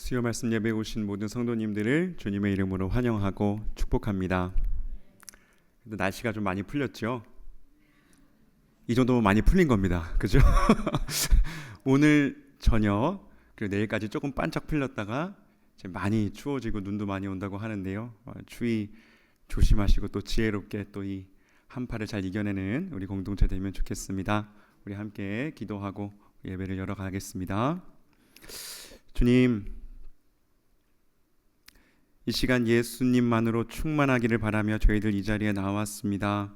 수요 말씀 예배에 오신 모든 성도님들을 주님의 이름으로 환영하고 축복합니다. 날씨가 좀 많이 풀렸죠? 이 정도면 많이 풀린 겁니다. 그죠? 오늘 저녁 그리고 내일까지 조금 반짝 풀렸다가 이제 많이 추워지고 눈도 많이 온다고 하는데요. 추위 조심하시고 또 지혜롭게 또 이 한파를 잘 이겨내는 우리 공동체 되면 좋겠습니다. 우리 함께 기도하고 예배를 열어가겠습니다. 주님, 이 시간 예수님만으로 충만하기를 바라며 저희들 이 자리에 나왔습니다.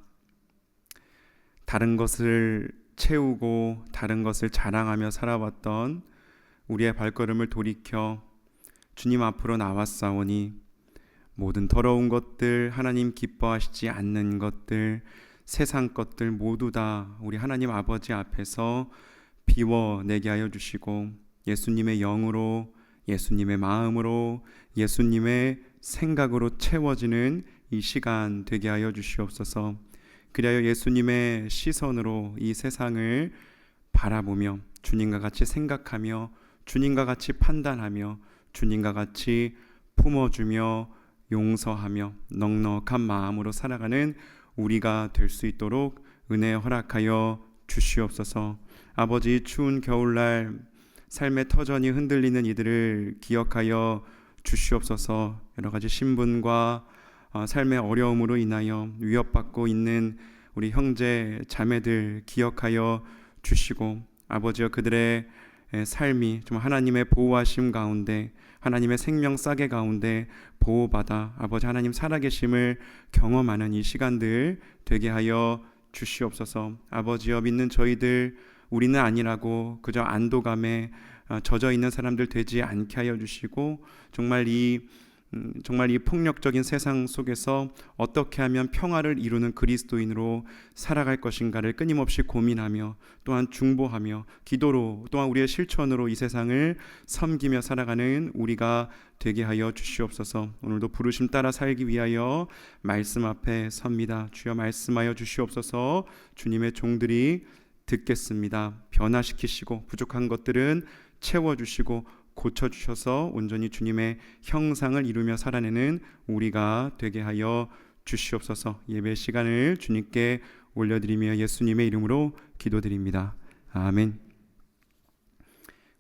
다른 것을 채우고 다른 것을 자랑하며 살아왔던 우리의 발걸음을 돌이켜 주님 앞으로 나왔사오니 모든 더러운 것들, 하나님 기뻐하시지 않는 것들, 세상 것들 모두 다 우리 하나님 아버지 앞에서 비워내게 하여 주시고 예수님의 영으로, 예수님의 마음으로, 예수님의 생각으로 채워지는 이 시간 되게 하여 주시옵소서. 그리하여 예수님의 시선으로 이 세상을 바라보며 주님과 같이 생각하며 주님과 같이 판단하며 주님과 같이 품어주며 용서하며 넉넉한 마음으로 살아가는 우리가 될 수 있도록 은혜 허락하여 주시옵소서. 아버지, 추운 겨울날 삶의 터전이 흔들리는 이들을 기억하여 주시옵소서. 여러 가지 신분과 삶의 어려움으로 인하여 위협받고 있는 우리 형제 자매들 기억하여 주시고, 아버지여, 그들의 삶이 좀 하나님의 보호하심 가운데, 하나님의 생명 싸개 가운데 보호받아 아버지 하나님 살아계심을 경험하는 이 시간들 되게 하여 주시옵소서. 아버지여, 믿는 저희들 우리는 아니라고 그저 안도감에 젖어 있는 사람들 되지 않게 하여 주시고, 정말 이 폭력적인 세상 속에서 어떻게 하면 평화를 이루는 그리스도인으로 살아갈 것인가를 끊임없이 고민하며 또한 중보하며 기도로 또한 우리의 실천으로 이 세상을 섬기며 살아가는 우리가 되게 하여 주시옵소서. 오늘도 부르심 따라 살기 위하여 말씀 앞에 섭니다. 주여, 말씀하여 주시옵소서. 주님의 종들이 듣겠습니다. 변화시키시고 부족한 것들은 채워주시고 고쳐주셔서 온전히 주님의 형상을 이루며 살아내는 우리가 되게 하여 주시옵소서. 예배 시간을 주님께 올려드리며 예수님의 이름으로 기도드립니다. 아멘.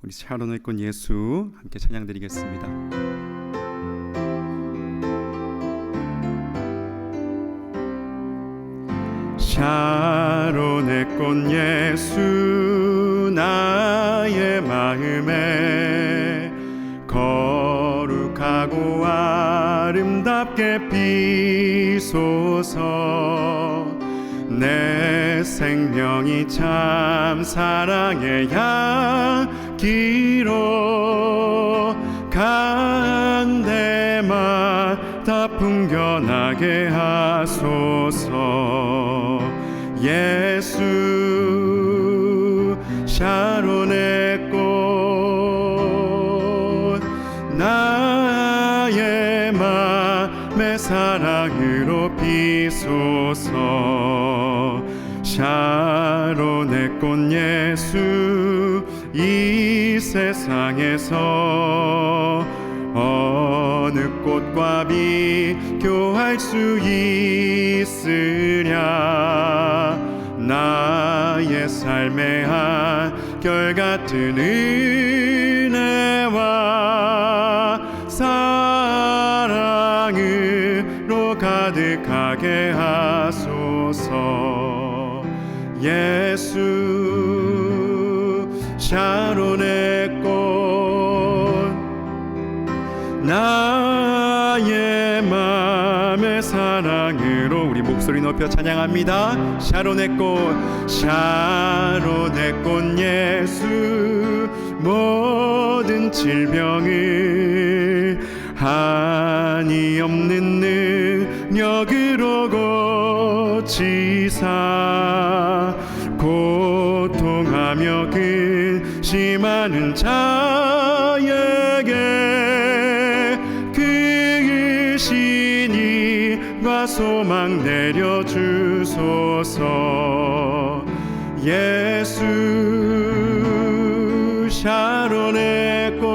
우리 샤론의 꽃 예수 함께 찬양드리겠습니다. 샤론의 꽃 예수, 나의 마음에 거룩하고 아름답게 피소서. 내 생명이 참 사랑의 향기로 간데마다 풍겨나게 하소서. 예수, 샤론의 꽃, 나의 맘의 사랑으로 피소서. 샤론의 꽃 예수, 이 세상에서 어느 꽃과 비교할 수 있으랴. 나의 삶의 한결같은 은혜와 사랑으로 가득하게 하소서. 예수, 샤론의 꽃, 나의 맘의 사랑으로 우리 목소리 높여 찬양합니다. 샤론의 꽃, 샤론의 꽃 예수, 모든 질병을 한이 없는 능력으로 고치사, 고통하며 근심하는 자에게 그 신의와 소망 내려주소서. 예수, 샤론의 꽃,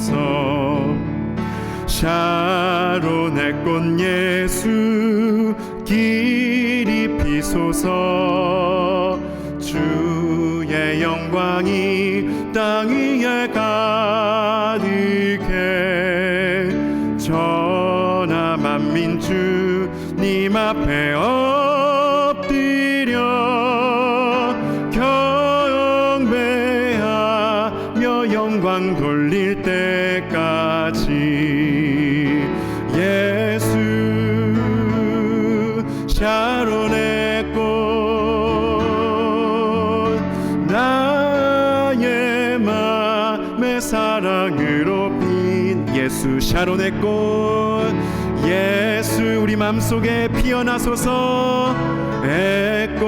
비소서. 샤론의 꽃 예수 길이 비소서. 주의 영광이 땅 위에 가득해. 전하 만민 주님 앞에 엎드려 경배하며 영광 돌릴 때까지. 예수 샤론의 꽃 나의 맘의 사랑으로 핀 예수 샤론의 꽃 예수 우리 맘속에 피어나소서. 애꽃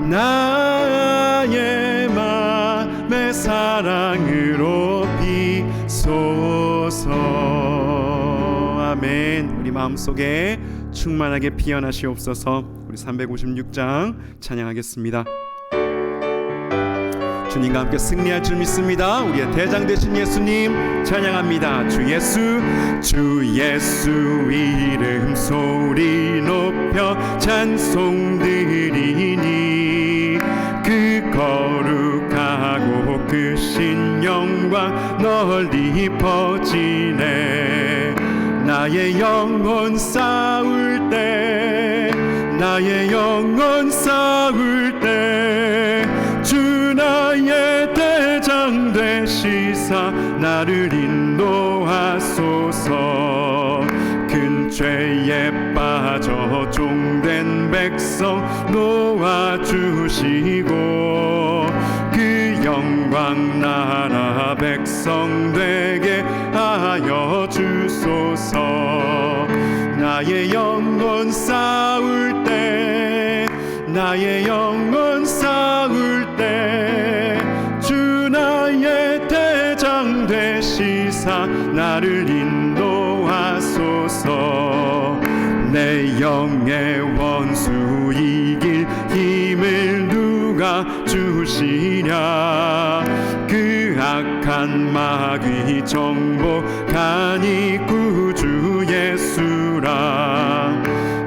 나의 맘의 사랑으로 피소서. 아멘. 우리 마음속에 충만하게 피어나시옵소서. 우리 356장 찬양하겠습니다. 주님과 함께 승리할 줄 믿습니다. 우리의 대장 되신 예수님 찬양합니다. 주 예수 이름 소리 높여 찬송 드리니 그 거룩하고 크신 영광 널리 퍼지네. 나의 영혼 싸울 때 나의 영혼 싸울 때 주 나의 대장 되시사 나를 인도하소서. 큰 죄에 빠져 종된 백성 놓아주시고 그 영광 나라 백성 되게 하여 주소서. 나의 영혼 싸울 때 나의 영혼 싸울 때 주 나의 대장 되시사 나를 인도하소서. 내 영의 원수 이길 힘을 누가 주시랴. 그 악한 마귀 정복하니 구주 예수라.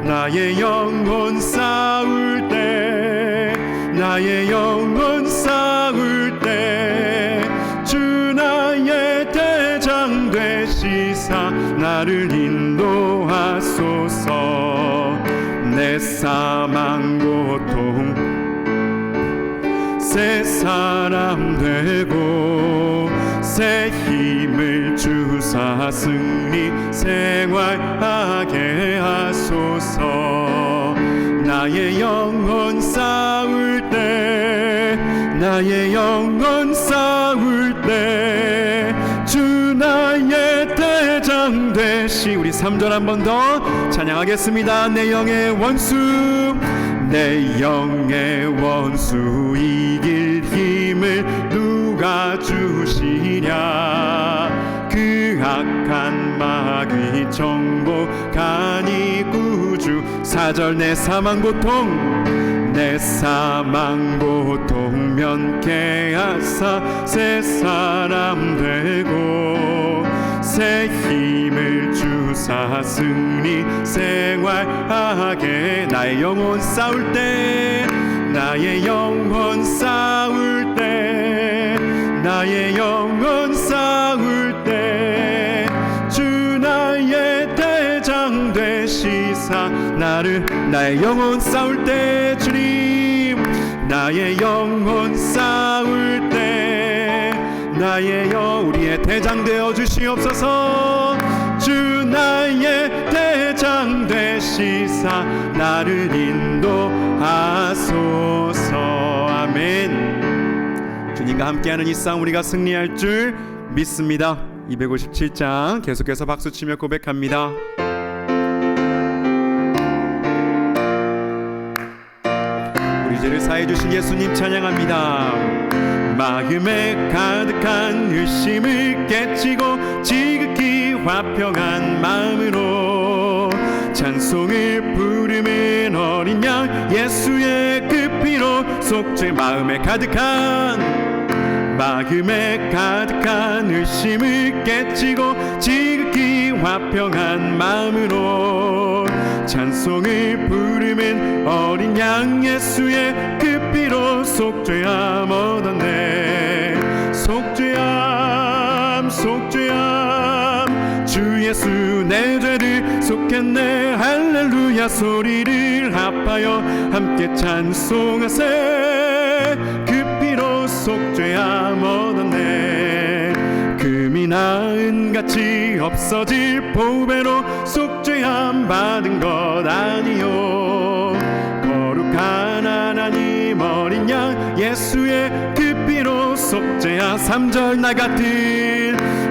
나의 영혼 싸울 때 나의 영혼 싸울 때 주 나의 대장 되시사 나를 인도하소서. 내 사망 고통 새 사람 되고 새 힘을 주사 승리 생활하게 하소서. 나의 영혼 싸울 때 나의 영혼 싸울 때 주 나의 대장 되시. 우리 3절 한 번 더 찬양하겠습니다. 내 영의 원수 내 영의 원수 이길 힘을 누가 주시랴. 그 악한 마귀 정복하니 구주. 4절 내 사망 고통 내 사망 고통 면케하사 새 사람 되고 새 힘을 주사 승리 생활하게. 나의 영혼 싸울 때 나의 영혼 싸울 때 나의 영혼 싸울 때 주 나의 대장 되시사 나를. 나의 영혼 싸울 때 주님 나의 영혼 싸울 때 나의 우리의 대장 되어 주시옵소서. 주 나의 대장 되시사 나를 인도하소서. 아멘. 주님과 함께하는 이 싸움 우리가 승리할 줄 믿습니다. 257장 계속해서 박수치며 고백합니다. 우리 죄를 사해 주신 예수님 찬양합니다. 마음에 가득한 의심을 깨치고 지극히 화평한 마음으로 찬송을 부르는 어린 양 예수의 그 피로 속죄. 마음에 가득한 마음에 가득한 의심을 깨치고 지극히 화평한 마음으로 찬송을 부르면 어린 양 예수의 그 피로 속죄함 얻었네. 속죄함 속죄함 주 예수 내 죄를 속했네. 할렐루야 소리를 합하여 함께 찬송하세. 그 피로 속죄함 얻었네. 금이 나은같이 없어질 보배로 속죄함 받은 것 아니요. 거룩한 하나님 어린 양 예수의 그 피로 속죄하. 3절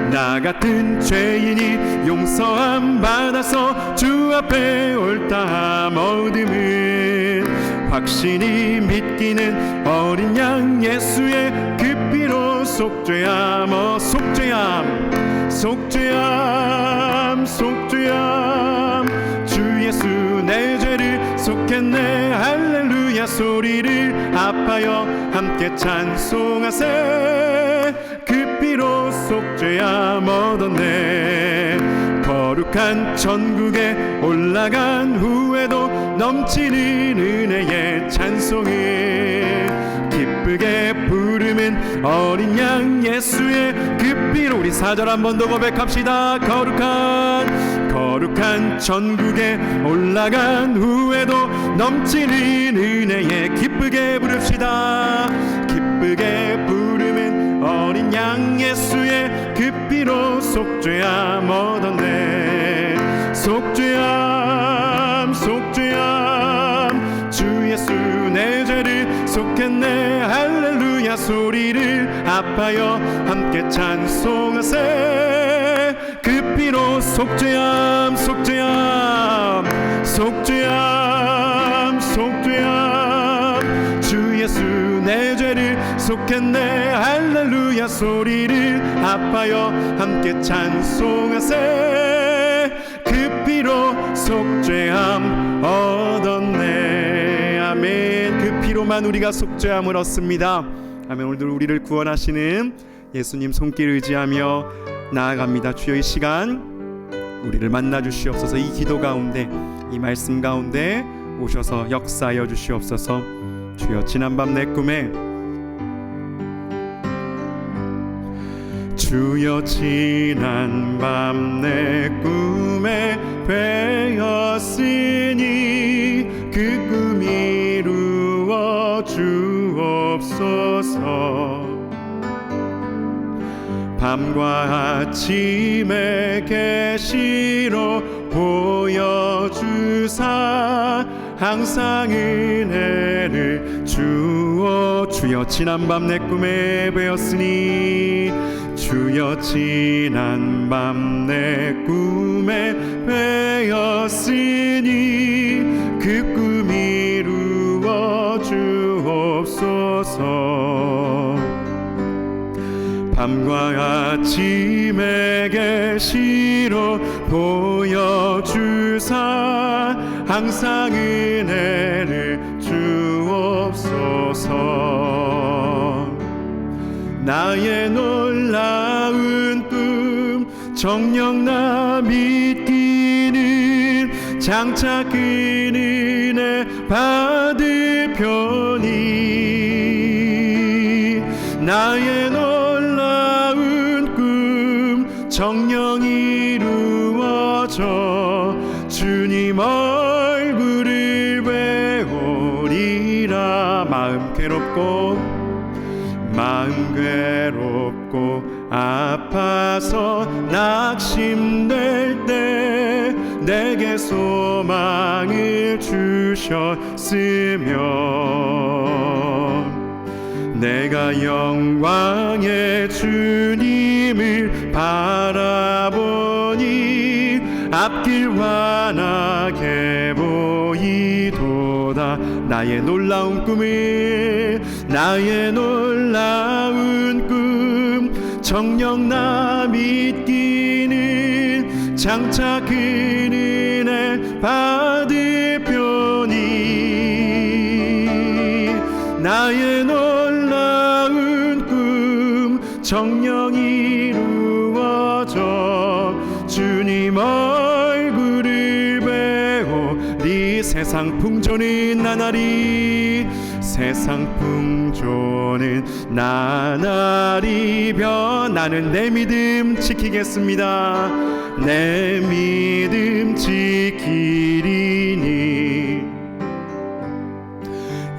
나 같은 죄인이 용서함 받아서 주 앞에 옳다함 얻음은 확신이 믿기는 어린 양 예수의 그 피로 속죄함. 속죄함 속죄함 속죄함 주 예수 내 죄를 속했네. 할렐루야 소리를 합하여 함께 찬송하세. 그 피로 속죄함 얻었네. 거룩한 천국에 올라간 후에도 넘치는 은혜의 찬송을 기쁘게 부르는 어린 양 예수의 그 피로. 우리 4절 한 번 더 고백합시다. 거룩한 천국에 올라간 후에도 넘치는 은혜에 기쁘게 부릅시다. 기쁘게 부르는 어린 양 예수의 그 피로 속죄함 얻었네. 속죄함 속죄함 주 예수 내 죄를 속했네. 할렐루야 소리를 합하여 함께 찬송하세. 그 피로 속죄함 속죄함 속죄함 속죄함 주 예수 내 죄를 속했네. 할렐루야 소리를 합하여 함께 찬송하세. 그 피로 속죄함 얻었네. 아멘. 그 피로만 우리가 속죄함을 얻습니다. 아멘. 오늘도 우리를 구원하시는 예수님 손길 의지하며 나아갑니다. 주여 이 시간 우리를 만나 주시옵소서. 이 기도 가운데 이 말씀 가운데 오셔서 역사하여 주시옵소서. 주여 지난밤 내 꿈에 주여 지난밤 내 꿈에 뵈었으니 그 꿈 이루어 주옵소서. 밤과 아침에 계시로 보여주사 항상 은혜를 주어. 주여 지난밤 내 꿈에 뵈었으니 주여 지난밤 내 꿈에 뵈었으니 그 꿈 이루어 주옵소서. 밤과 아침에 계시로 보여주사 항상 은혜를 주옵소서. 나의 놀라운 꿈 정녕 나 믿기는 장차 그 은혜 받을 편이. 나의 놀라운 꿈 정녕 이루어져 주님 얼굴을 배우리라. 마음 괴롭고 아파서 낙심될 때 내게 소망을 주셨으며 내가 영광의 주님을 바라보니 앞길 환하게 보이도다. 나의 놀라운 꿈 정녕 나 믿기는 장차 그 은혜 받을 편이. 나의 놀라운 꿈 정령 이루어져 주님 얼굴을 배우리. 세상 풍조는 나날이 세상 풍조는 나날이 변하는 내 믿음 지키겠습니다. 내 믿음 지키리니.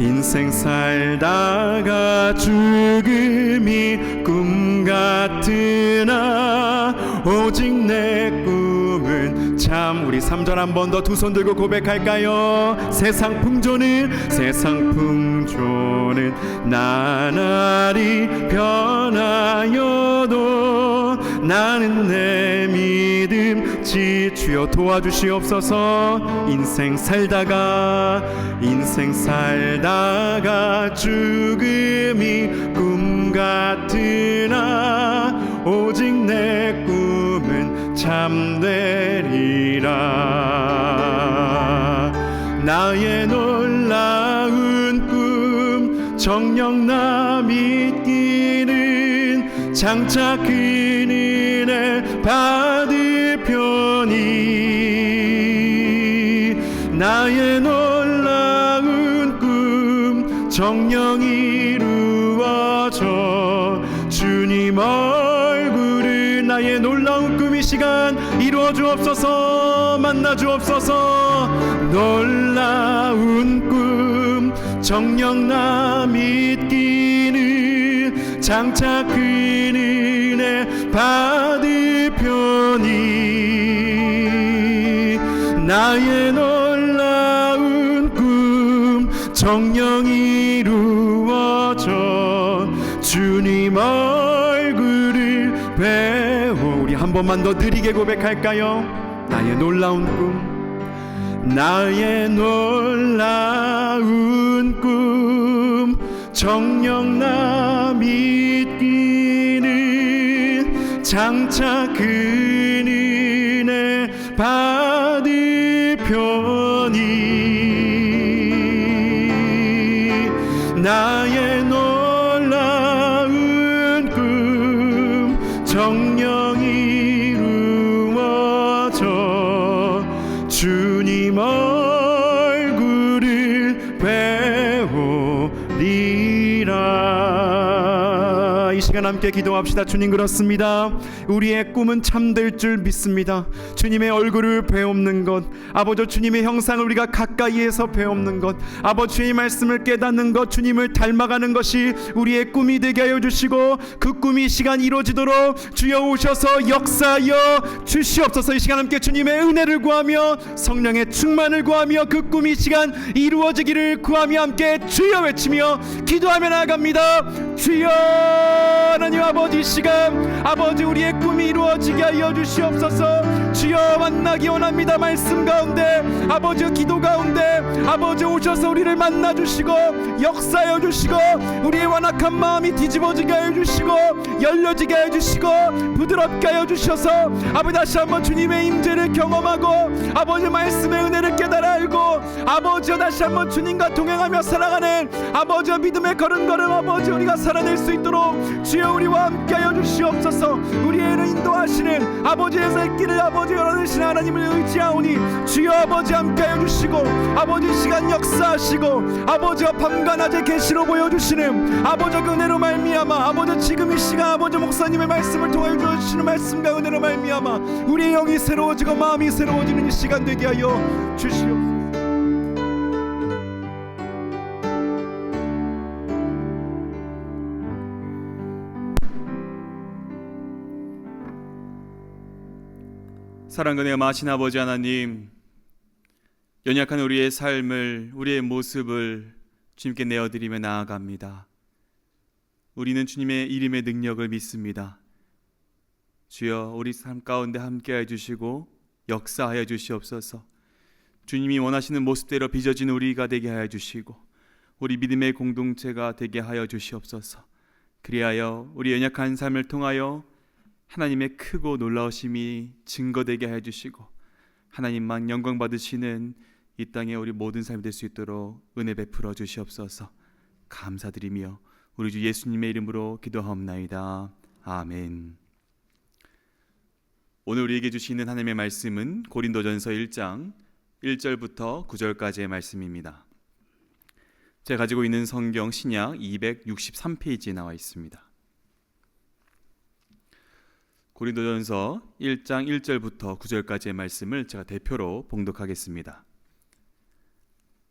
인생 살다가 죽음이 꿈 같으나 오직 내 꿈은 참. 우리 3절 한 번 더 두 손 들고 고백할까요? 세상 풍조는 나날이 변하여도 나는 내 믿음 주여 도와주시옵소서. 인생 살다가 죽음이 꿈 같으나 오직 내 꿈은 참되리라. 나의 놀라운 꿈 정녕 나 믿기는 장차 그 은혜 받을 편이. 나의 놀라운 꿈 정녕 이루어져 주님 얼굴을. 나의 놀라운 꿈 이 시간 이루어 주옵소서. 만나 주옵소서. 놀라운 꿈 정녕 나 믿기는 장차 그 은혜 받을 편이. 나의 놀라운 꿈 정녕 이루어져 주님 얼굴을 배워. 우리 한 번만 더 느리게 고백할까요? 나의 놀라운 꿈, 나의 놀라운 꿈 정녕 나 믿기는 장차 그 은혜 받을 편이. 나의 놀라운 꿈 정녕 이루어져 주님 얼굴을 배우리라. 이 시간 함께 기도합시다. 주님, 그렇습니다. 우리의 꿈은 참될 줄 믿습니다. 주님의 얼굴을 배우는 것, 아버지 주님의 형상을 우리가 가까이에서 배우는 것, 아버지 주의 말씀을 깨닫는 것, 주님을 닮아가는 것이 우리의 꿈이 되게 하여 주시고 그 꿈이 이 시간 이루어지도록 주여 오셔서 역사하여 주시옵소서. 이 시간 함께 주님의 은혜를 구하며 성령의 충만을 구하며 그 꿈이 이 시간 이루어지기를 구하며 함께 주여 외치며 기도하며 나아갑니다. 주여 하나님 아버지, 이 시간 아버지 우리의 꿈이 이루어지게 하여 주시옵소서. 주여 만나기 원합니다. 말씀 가운데 아버지, 기도 가운데 아버지 오셔서 우리를 만나 주시고 역사하여 주시고 우리의 완악한 마음이 뒤집어지게 하여 주시고 열려지게 하여 주시고 부드럽게 하여 주셔서 아버지 다시 한번 주님의 임재를 경험하고 아버지 말씀의 은혜를 깨달아 알고 아버지 다시 한번 주님과 동행하며 살아가는 아버지 믿음의 걸음걸음 아버지 우리가 살아낼 수 있도록 주여 우리와 함께 하여 주시옵소서. 우리의 인도하시는 아버지의 길을 아버지 열어주시는 하나님을 의지하오니 주여 아버지 함께 하여 주시고 아버지 시간 역사하시고 아버지와 밤과 낮의 계시로 보여주시는 아버지 그 은혜로 말미암아 아버지 지금 이 시간 아버지 목사님의 말씀을 통하여 주시는 말씀과 은혜로 말미암아 우리의 영이 새로워지고 마음이 새로워지는 이 시간 되게 하여 주시옵소서. 사랑과 은혜가 많으신 아버지 하나님, 연약한 우리의 삶을 우리의 모습을 주님께 내어드리며 나아갑니다. 우리는 주님의 이름의 능력을 믿습니다. 주여 우리 삶 가운데 함께해 주시고 역사하여 주시옵소서. 주님이 원하시는 모습대로 빚어진 우리가 되게 하여 주시고 우리 믿음의 공동체가 되게 하여 주시옵소서. 그리하여 우리 연약한 삶을 통하여 하나님의 크고 놀라우심이 증거되게 해주시고 하나님만 영광 받으시는 이 땅에 우리 모든 삶이 될 수 있도록 은혜 베풀어 주시옵소서. 감사드리며 우리 주 예수님의 이름으로 기도하옵나이다. 아멘. 오늘 우리에게 주시는 하나님의 말씀은 고린도전서 1장 1절부터 9절까지의 말씀입니다. 제가 가지고 있는 성경 신약 263페이지에 나와 있습니다. 고린도전서 1장 1절부터 9절까지의 말씀을 제가 대표로 봉독하겠습니다.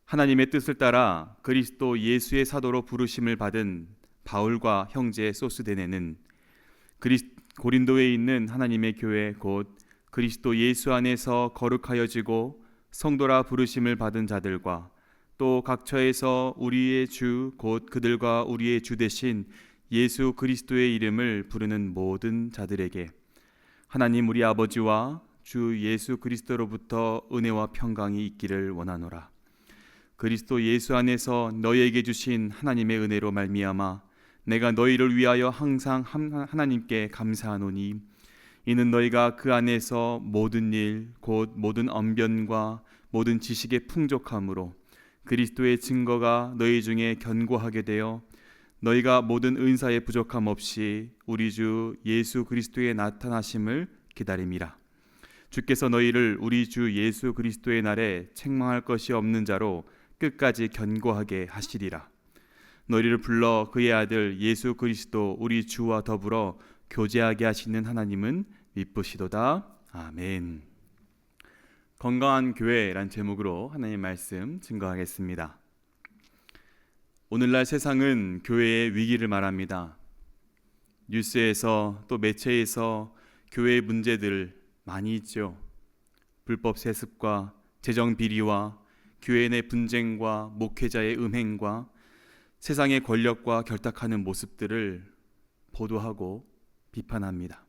하나님의 뜻을 따라 그리스도 예수의 사도로 부르심을 받은 바울과 형제 소스데네는 고린도에 있는 하나님의 교회 곧 그리스도 예수 안에서 거룩하여지고 성도라 부르심을 받은 자들과 또 각처에서 우리의 주 곧 그들과 우리의 주 되신 예수 그리스도의 이름을 부르는 모든 자들에게 하나님 우리 아버지와 주 예수 그리스도로부터 은혜와 평강이 있기를 원하노라. 그리스도 예수 안에서 너희에게 주신 하나님의 은혜로 말미암아 내가 너희를 위하여 항상 하나님께 감사하노니 이는 너희가 그 안에서 모든 일 곧 모든 언변과 모든 지식의 풍족함으로 그리스도의 증거가 너희 중에 견고하게 되어 너희가 모든 은사의 부족함 없이 우리 주 예수 그리스도의 나타나심을 기다림이라. 주께서 너희를 우리 주 예수 그리스도의 날에 책망할 것이 없는 자로 끝까지 견고하게 하시리라. 너희를 불러 그의 아들 예수 그리스도 우리 주와 더불어 교제하게 하시는 하나님은 미쁘시도다. 아멘. 건강한 교회란 제목으로 하나님의 말씀 증거하겠습니다. 오늘날 세상은 교회의 위기를 말합니다. 뉴스에서 또 매체에서 교회의 문제들 많이 있죠. 불법 세습과 재정 비리와 교회 내 분쟁과 목회자의 음행과 세상의 권력과 결탁하는 모습들을 보도하고 비판합니다.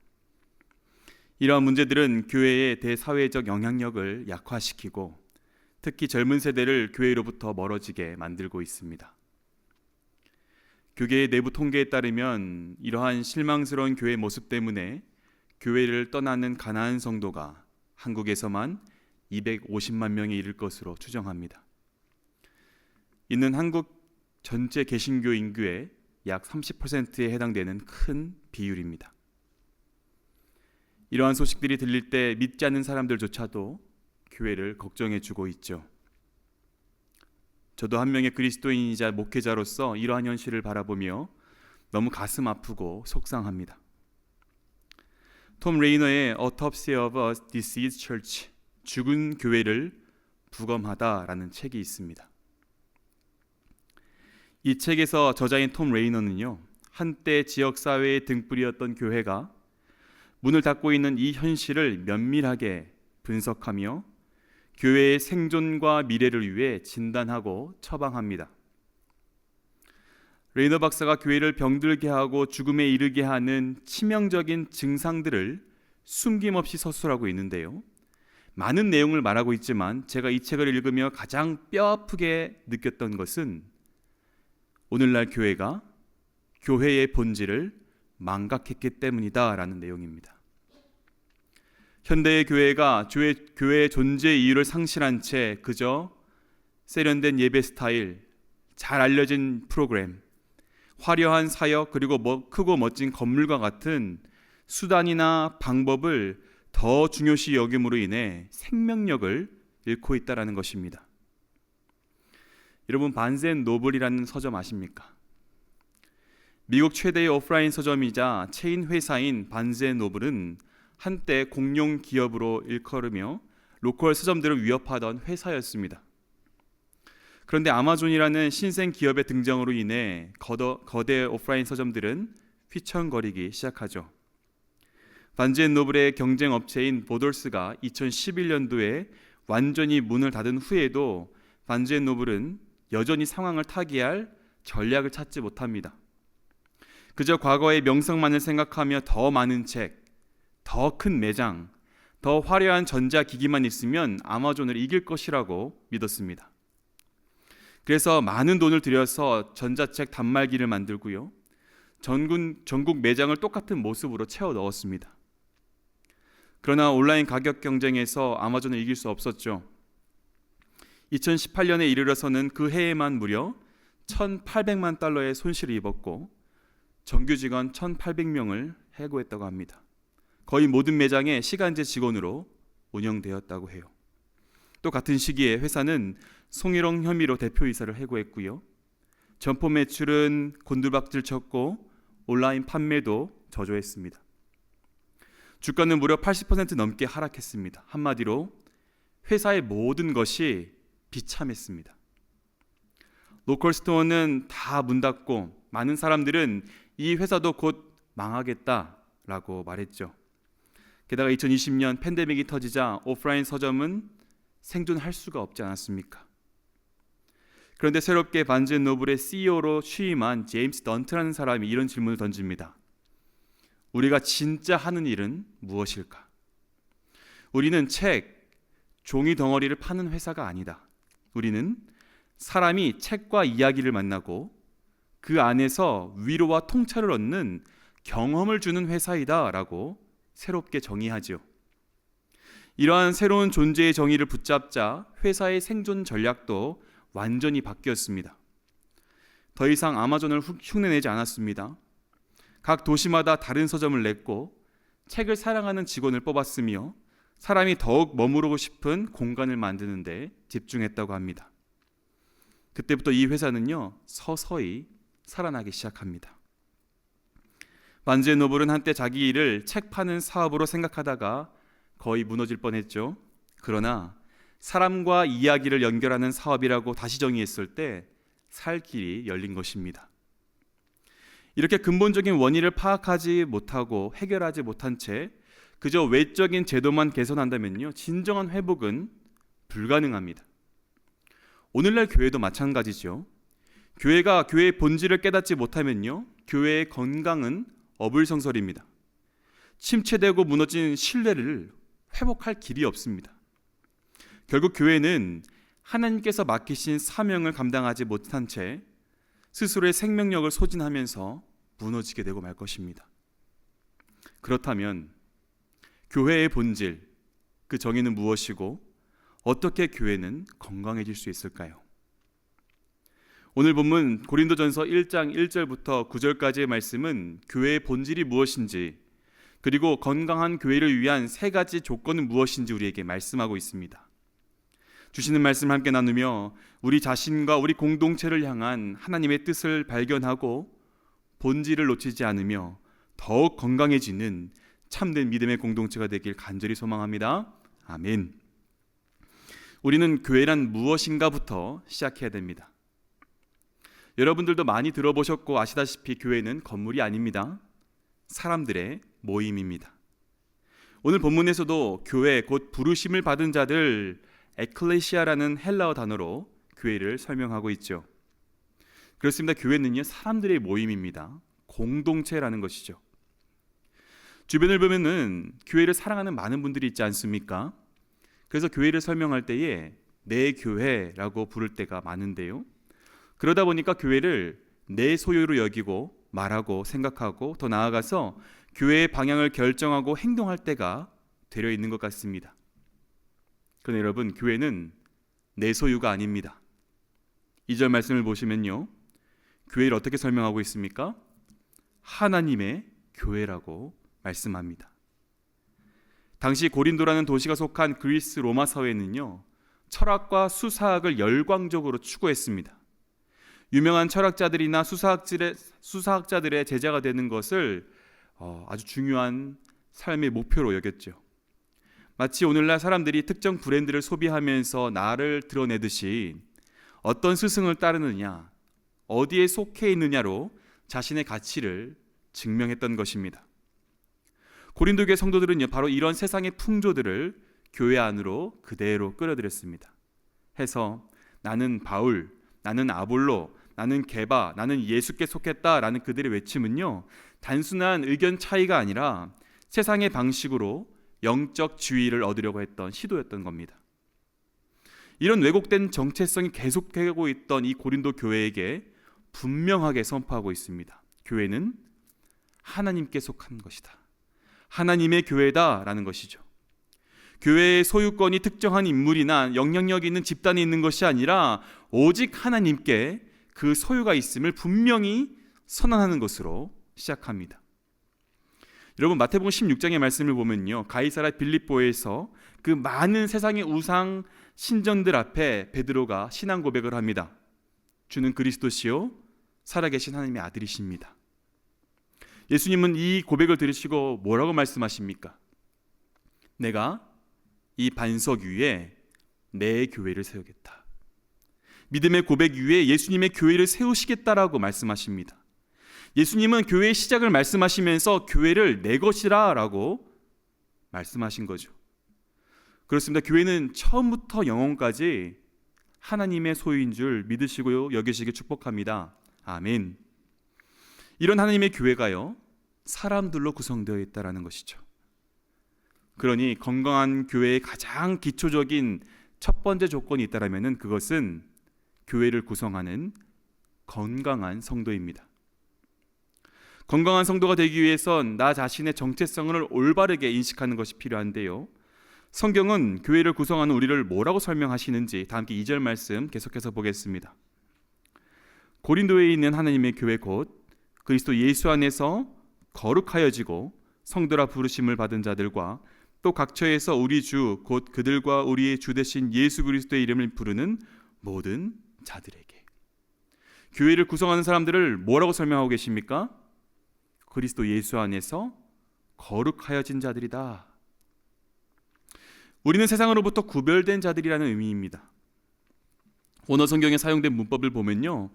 이러한 문제들은 교회의 대사회적 영향력을 약화시키고 특히 젊은 세대를 교회로부터 멀어지게 만들고 있습니다. 교계의 내부 통계에 따르면 이러한 실망스러운 교회 모습 때문에 교회를 떠나는 가나안 성도가 한국에서만 250만 명에 이를 것으로 추정합니다. 이는 한국 전체 개신교 인구의 약 30%에 해당되는 큰 비율입니다. 이러한 소식들이 들릴 때 믿지 않는 사람들조차도 교회를 걱정해주고 있죠. 저도 한 명의 그리스도인이자 목회자로서 이러한 현실을 바라보며 너무 가슴 아프고 속상합니다. 톰 레이너의 Autopsy of a Deceased Church, 죽은 교회를 부검하다라는 책이 있습니다. 이 책에서 저자인 톰 레이너는요, 한때 지역사회의 등불이었던 교회가 문을 닫고 있는 이 현실을 면밀하게 분석하며 교회의 생존과 미래를 위해 진단하고 처방합니다. 레이너 박사가 교회를 병들게 하고 죽음에 이르게 하는 치명적인 증상들을 숨김없이 서술하고 있는데요. 많은 내용을 말하고 있지만 제가 이 책을 읽으며 가장 뼈아프게 느꼈던 것은 오늘날 교회가 교회의 본질을 망각했기 때문이다라는 내용입니다. 현대의 교회가 교회의 존재 이유를 상실한 채 그저 세련된 예배 스타일, 잘 알려진 프로그램, 화려한 사역 그리고 크고 멋진 건물과 같은 수단이나 방법을 더 중요시 여김으로 인해 생명력을 잃고 있다는 것입니다. 여러분, 반센 노블이라는 서점 아십니까? 미국 최대의 오프라인 서점이자 체인 회사인 반센 노블은 한때 공룡 기업으로 일컬으며 로컬 서점들을 위협하던 회사였습니다. 그런데 아마존이라는 신생 기업의 등장으로 인해 거대 오프라인 서점들은 휘청거리기 시작하죠. 반젠 노블의 경쟁 업체인 보돌스가 2011년도에 완전히 문을 닫은 후에도 반젠 노블은 여전히 상황을 타개할 전략을 찾지 못합니다. 그저 과거의 명성만을 생각하며 더 많은 책, 더 큰 매장, 더 화려한 전자기기만 있으면 아마존을 이길 것이라고 믿었습니다. 그래서 많은 돈을 들여서 전자책 단말기를 만들고요. 전국 매장을 똑같은 모습으로 채워 넣었습니다. 그러나 온라인 가격 경쟁에서 아마존을 이길 수 없었죠. 2018년에 이르러서는 그 해에만 무려 1,800만 달러의 손실을 입었고 정규 직원 1,800명을 해고했다고 합니다. 거의 모든 매장에 시간제 직원으로 운영되었다고 해요. 또 같은 시기에 회사는 성희롱 혐의로 대표이사를 해고했고요. 점포 매출은 곤두박질 쳤고 온라인 판매도 저조했습니다. 주가는 무려 80% 넘게 하락했습니다. 한마디로 회사의 모든 것이 비참했습니다. 로컬 스토어는 다 문 닫고 많은 사람들은 이 회사도 곧 망하겠다라고 말했죠. 게다가 2020년 팬데믹이 터지자 오프라인 서점은 생존할 수가 없지 않았습니까? 그런데 새롭게 바른즈 앤 노블의 CEO로 취임한 제임스 던트라는 사람이 이런 질문을 던집니다. 우리가 진짜 하는 일은 무엇일까? 우리는 책, 종이 덩어리를 파는 회사가 아니다. 우리는 사람이 책과 이야기를 만나고 그 안에서 위로와 통찰을 얻는 경험을 주는 회사이다 라고 새롭게 정의하지요. 이러한 새로운 존재의 정의를 붙잡자 회사의 생존 전략도 완전히 바뀌었습니다. 더 이상 아마존을 흉내내지 않았습니다. 각 도시마다 다른 서점을 냈고 책을 사랑하는 직원을 뽑았으며 사람이 더욱 머무르고 싶은 공간을 만드는 데 집중했다고 합니다. 그때부터 이 회사는요, 서서히 살아나기 시작합니다. 바른즈 앤 노블은 한때 자기 일을 책 파는 사업으로 생각하다가 거의 무너질 뻔했죠. 그러나 사람과 이야기를 연결하는 사업이라고 다시 정의했을 때 살 길이 열린 것입니다. 이렇게 근본적인 원인을 파악하지 못하고 해결하지 못한 채 그저 외적인 제도만 개선한다면요, 진정한 회복은 불가능합니다. 오늘날 교회도 마찬가지죠. 교회가 교회의 본질을 깨닫지 못하면요, 교회의 건강은 어불성설입니다. 침체되고 무너진 신뢰를 회복할 길이 없습니다. 결국 교회는 하나님께서 맡기신 사명을 감당하지 못한 채 스스로의 생명력을 소진하면서 무너지게 되고 말 것입니다. 그렇다면 교회의 본질, 그 정의는 무엇이고 어떻게 교회는 건강해질 수 있을까요? 오늘 본문 고린도전서 1장 1절부터 9절까지의 말씀은 교회의 본질이 무엇인지, 그리고 건강한 교회를 위한 세 가지 조건은 무엇인지 우리에게 말씀하고 있습니다. 주시는 말씀 함께 나누며 우리 자신과 우리 공동체를 향한 하나님의 뜻을 발견하고 본질을 놓치지 않으며 더욱 건강해지는 참된 믿음의 공동체가 되길 간절히 소망합니다. 아멘. 우리는 교회란 무엇인가부터 시작해야 됩니다. 여러분들도 많이 들어보셨고 아시다시피 교회는 건물이 아닙니다. 사람들의 모임입니다. 오늘 본문에서도 교회 곧 부르심을 받은 자들, 에클레시아라는 헬라어 단어로 교회를 설명하고 있죠. 그렇습니다. 교회는요, 사람들의 모임입니다. 공동체라는 것이죠. 주변을 보면은 교회를 사랑하는 많은 분들이 있지 않습니까? 그래서 교회를 설명할 때에 내 교회라고 부를 때가 많은데요. 그러다 보니까 교회를 내 소유로 여기고 말하고 생각하고 더 나아가서 교회의 방향을 결정하고 행동할 때가 되려 있는 것 같습니다. 그런데 여러분, 교회는 내 소유가 아닙니다. 2절 말씀을 보시면요, 교회를 어떻게 설명하고 있습니까? 하나님의 교회라고 말씀합니다. 당시 고린도라는 도시가 속한 그리스 로마 사회는요, 철학과 수사학을 열광적으로 추구했습니다. 유명한 철학자들이나 수사학자들의 제자가 되는 것을 아주 중요한 삶의 목표로 여겼죠. 마치 오늘날 사람들이 특정 브랜드를 소비하면서 나를 드러내듯이 어떤 스승을 따르느냐, 어디에 속해 있느냐로 자신의 가치를 증명했던 것입니다. 고린도 교회 성도들은요, 바로 이런 세상의 풍조들을 교회 안으로 그대로 끌어들였습니다. 해서 나는 바울, 나는 아볼로, 나는 게바, 나는 예수께 속했다라는 그들의 외침은요, 단순한 의견 차이가 아니라 세상의 방식으로 영적 지위를 얻으려고 했던 시도였던 겁니다. 이런 왜곡된 정체성이 계속되고 있던 이 고린도 교회에게 분명하게 선포하고 있습니다. 교회는 하나님께 속한 것이다. 하나님의 교회다라는 것이죠. 교회의 소유권이 특정한 인물이나 영향력 있는 집단에 있는 것이 아니라 오직 하나님께 그 소유가 있음을 분명히 선언하는 것으로 시작합니다. 여러분 마태복음 16장의 말씀을 보면요, 가이사라 빌립보에서 그 많은 세상의 우상 신전들 앞에 베드로가 신앙 고백을 합니다. 주는 그리스도시요 살아계신 하나님의 아들이십니다. 예수님은 이 고백을 들으시고 뭐라고 말씀하십니까? 내가 이 반석 위에 내 교회를 세우겠다. 믿음의 고백 위에 예수님의 교회를 세우시겠다라고 말씀하십니다. 예수님은 교회의 시작을 말씀하시면서 교회를 내 것이라 라고 말씀하신 거죠. 그렇습니다. 교회는 처음부터 영원까지 하나님의 소유인 줄 믿으시고 여기시길 축복합니다. 아멘. 이런 하나님의 교회가요, 사람들로 구성되어 있다는 것이죠. 그러니 건강한 교회의 가장 기초적인 첫 번째 조건이 있다면 그것은 교회를 구성하는 건강한 성도입니다. 건강한 성도가 되기 위해선 나 자신의 정체성을 올바르게 인식하는 것이 필요한데요, 성경은 교회를 구성하는 우리를 뭐라고 설명하시는지 다 함께 2절 말씀 계속해서 보겠습니다. 고린도에 있는 하나님의 교회 곧 그리스도 예수 안에서 거룩하여지고 성도라 부르심을 받은 자들과 또 각처에서 우리 주 곧 그들과 우리의 주 되신 예수 그리스도의 이름을 부르는 모든 자들에게. 교회를 구성하는 사람들을 뭐라고 설명하고 계십니까? 그리스도 예수 안에서 거룩하여진 자들이다. 우리는 세상으로부터 구별된 자들이라는 의미입니다. 원어 성경에 사용된 문법을 보면요,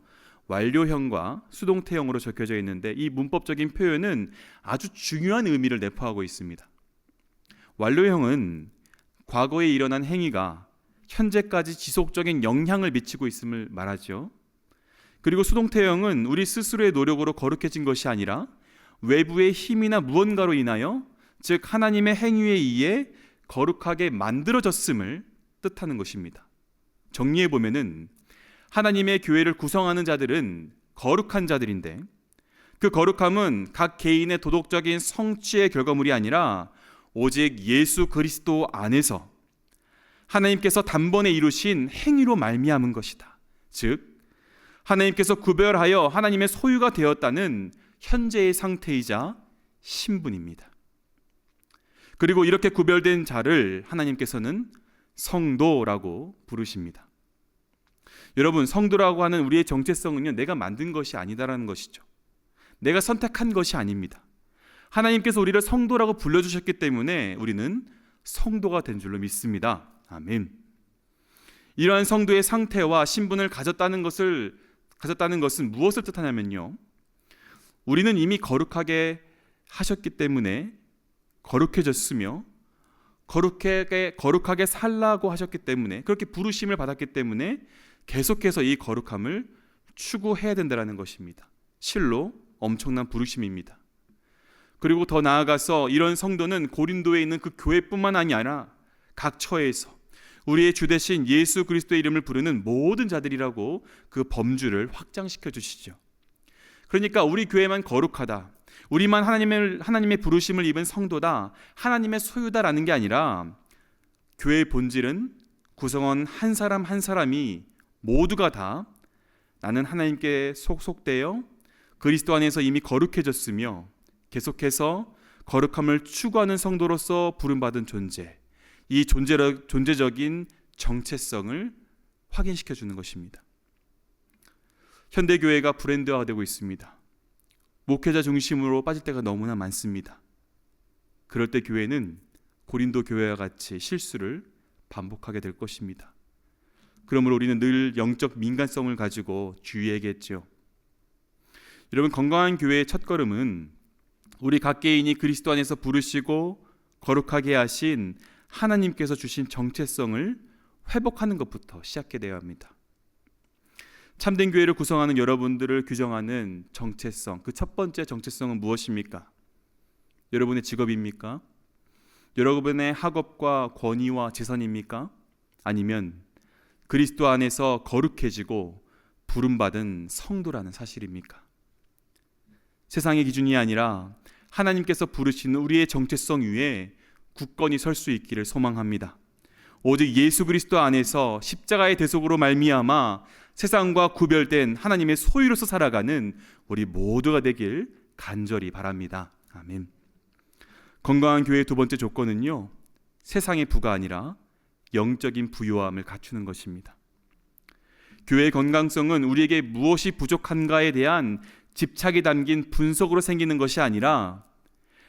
완료형과 수동태형으로 적혀져 있는데 이 문법적인 표현은 아주 중요한 의미를 내포하고 있습니다. 완료형은 과거에 일어난 행위가 현재까지 지속적인 영향을 미치고 있음을 말하죠. 그리고 수동태형은 우리 스스로의 노력으로 거룩해진 것이 아니라 외부의 힘이나 무언가로 인하여, 즉 하나님의 행위에 의해 거룩하게 만들어졌음을 뜻하는 것입니다. 정리해 보면은 하나님의 교회를 구성하는 자들은 거룩한 자들인데 그 거룩함은 각 개인의 도덕적인 성취의 결과물이 아니라 오직 예수 그리스도 안에서 하나님께서 단번에 이루신 행위로 말미암은 것이다. 즉 하나님께서 구별하여 하나님의 소유가 되었다는 현재의 상태이자 신분입니다. 그리고 이렇게 구별된 자를 하나님께서는 성도라고 부르십니다. 여러분, 성도라고 하는 우리의 정체성은요, 내가 만든 것이 아니다라는 것이죠. 내가 선택한 것이 아닙니다. 하나님께서 우리를 성도라고 불러주셨기 때문에 우리는 성도가 된 줄로 믿습니다. 아멘. 이러한 성도의 상태와 신분을 가졌다는 것은 무엇을 뜻하냐면요, 우리는 이미 거룩하게 하셨기 때문에 거룩해졌으며 거룩하게 살라고 하셨기 때문에, 그렇게 부르심을 받았기 때문에 계속해서 이 거룩함을 추구해야 된다는 것입니다. 실로 엄청난 부르심입니다. 그리고 더 나아가서 이런 성도는 고린도에 있는 그 교회뿐만 아니라 각 처에서 우리의 주 되신 예수 그리스도의 이름을 부르는 모든 자들이라고 그 범주를 확장시켜 주시죠. 그러니까 우리 교회만 거룩하다, 우리만 하나님의 부르심을 입은 성도다, 하나님의 소유다라는 게 아니라 교회의 본질은 구성원 한 사람 한 사람이 모두가 다 나는 하나님께 속되어 그리스도 안에서 이미 거룩해졌으며 계속해서 거룩함을 추구하는 성도로서 부름받은 존재, 이 존재적인 정체성을 확인시켜 주는 것입니다. 현대교회가 브랜드화되고 있습니다. 목회자 중심으로 빠질 때가 너무나 많습니다. 그럴 때 교회는 고린도 교회와 같이 실수를 반복하게 될 것입니다. 그러므로 우리는 늘 영적 민감성을 가지고 주의해야겠죠. 여러분, 건강한 교회의 첫걸음은 우리 각 개인이 그리스도 안에서 부르시고 거룩하게 하신 하나님께서 주신 정체성을 회복하는 것부터 시작되어야 합니다. 참된 교회를 구성하는 여러분들을 규정하는 정체성, 그 첫 번째 정체성은 무엇입니까? 여러분의 직업입니까? 여러분의 학업과 권위와 재산입니까? 아니면 그리스도 안에서 거룩해지고 부름받은 성도라는 사실입니까? 세상의 기준이 아니라 하나님께서 부르시는 우리의 정체성 위에 굳건히 설 수 있기를 소망합니다. 오직 예수 그리스도 안에서 십자가의 대속으로 말미암아 세상과 구별된 하나님의 소유로서 살아가는 우리 모두가 되길 간절히 바랍니다. 아멘. 건강한 교회의 두 번째 조건은요, 세상의 부가 아니라 영적인 부요함을 갖추는 것입니다. 교회의 건강성은 우리에게 무엇이 부족한가에 대한 집착이 담긴 분석으로 생기는 것이 아니라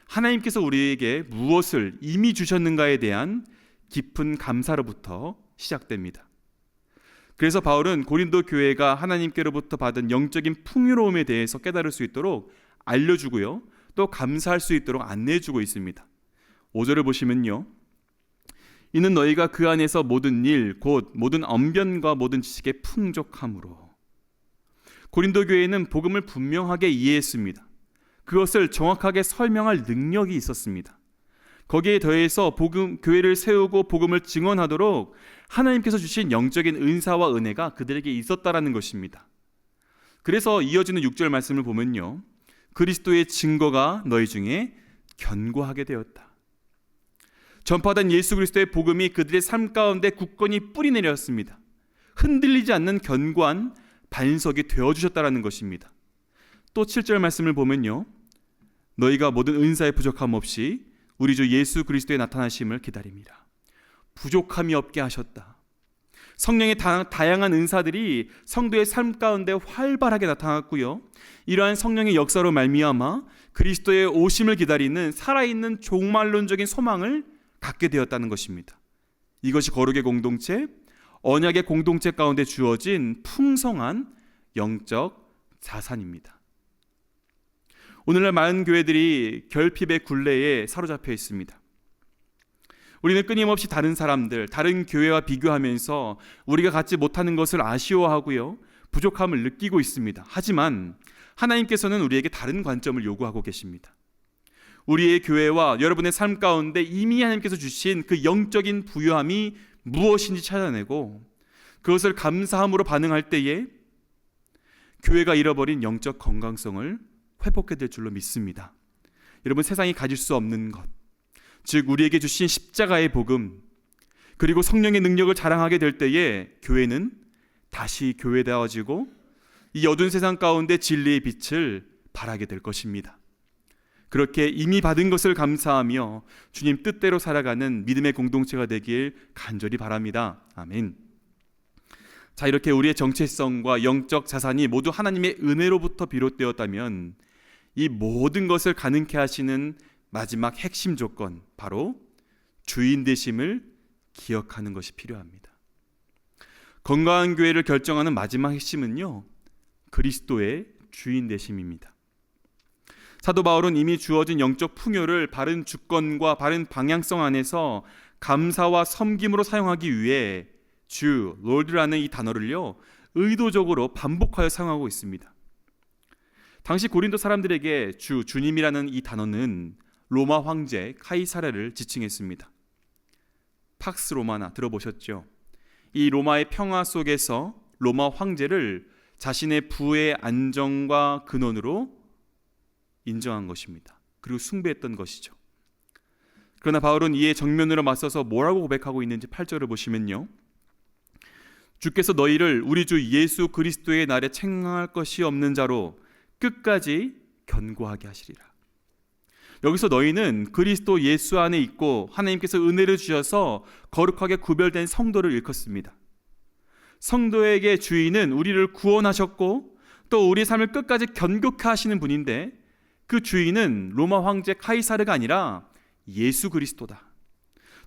하나님께서 우리에게 무엇을 이미 주셨는가에 대한 깊은 감사로부터 시작됩니다. 그래서 바울은 고린도 교회가 하나님께로부터 받은 영적인 풍요로움에 대해서 깨달을 수 있도록 알려주고요, 또 감사할 수 있도록 안내해주고 있습니다. 5절을 보시면요, 이는 너희가 그 안에서 모든 일 곧 모든 언변과 모든 지식에 풍족함으로. 고린도 교회는 복음을 분명하게 이해했습니다. 그것을 정확하게 설명할 능력이 있었습니다. 거기에 더해서 교회를 세우고 복음을 증언하도록 하나님께서 주신 영적인 은사와 은혜가 그들에게 있었다라는 것입니다. 그래서 이어지는 6절 말씀을 보면요, 그리스도의 증거가 너희 중에 견고하게 되었다. 전파된 예수 그리스도의 복음이 그들의 삶 가운데 굳건히 뿌리내렸습니다. 흔들리지 않는 견고한 반석이 되어주셨다라는 것입니다. 또 7절 말씀을 보면요, 너희가 모든 은사의 부족함 없이 우리 주 예수 그리스도의 나타나심을 기다립니다. 부족함이 없게 하셨다. 성령의 다양한 은사들이 성도의 삶 가운데 활발하게 나타났고요, 이러한 성령의 역사로 말미암아 그리스도의 오심을 기다리는 살아있는 종말론적인 소망을 갖게 되었다는 것입니다. 이것이 거룩의 공동체, 언약의 공동체 가운데 주어진 풍성한 영적 자산입니다. 오늘날 많은 교회들이 결핍의 굴레에 사로잡혀 있습니다. 우리는 끊임없이 다른 사람들, 다른 교회와 비교하면서 우리가 갖지 못하는 것을 아쉬워하고요, 부족함을 느끼고 있습니다. 하지만 하나님께서는 우리에게 다른 관점을 요구하고 계십니다. 우리의 교회와 여러분의 삶 가운데 이미 하나님께서 주신 그 영적인 부요함이 무엇인지 찾아내고 그것을 감사함으로 반응할 때에 교회가 잃어버린 영적 건강성을 회복해 될 줄로 믿습니다. 여러분, 세상이 가질 수 없는 것, 즉 우리에게 주신 십자가의 복음, 그리고 성령의 능력을 자랑하게 될 때에 교회는 다시 교회다워지고 이 어두운 세상 가운데 진리의 빛을 발하게 될 것입니다. 그렇게 이미 받은 것을 감사하며 주님 뜻대로 살아가는 믿음의 공동체가 되길 간절히 바랍니다. 아멘. 자, 이렇게 우리의 정체성과 영적 자산이 모두 하나님의 은혜로부터 비롯되었다면 이 모든 것을 가능케 하시는 마지막 핵심 조건, 바로 주인 되심을 기억하는 것이 필요합니다. 건강한 교회를 결정하는 마지막 핵심은요, 그리스도의 주인 되심입니다. 사도 바울은 이미 주어진 영적 풍요를 바른 주권과 바른 방향성 안에서 감사와 섬김으로 사용하기 위해 주, 롤드라는 이 단어를요, 의도적으로 반복하여 사용하고 있습니다. 당시 고린도 사람들에게 주, 주님이라는 이 단어는 로마 황제 카이사랴를 지칭했습니다. 팍스 로마나 들어보셨죠? 이 로마의 평화 속에서 로마 황제를 자신의 부의 안정과 근원으로 인정한 것입니다. 그리고 숭배했던 것이죠. 그러나 바울은 이에 정면으로 맞서서 뭐라고 고백하고 있는지 8절을 보시면요, 주께서 너희를 우리 주 예수 그리스도의 날에 책망할 것이 없는 자로 끝까지 견고하게 하시리라. 여기서 너희는 그리스도 예수 안에 있고 하나님께서 은혜를 주셔서 거룩하게 구별된 성도를 일컫습니다. 성도에게 주인은 우리를 구원하셨고 또 우리의 삶을 끝까지 견고케 하시는 분인데, 그 주인은 로마 황제 카이사르가 아니라 예수 그리스도다.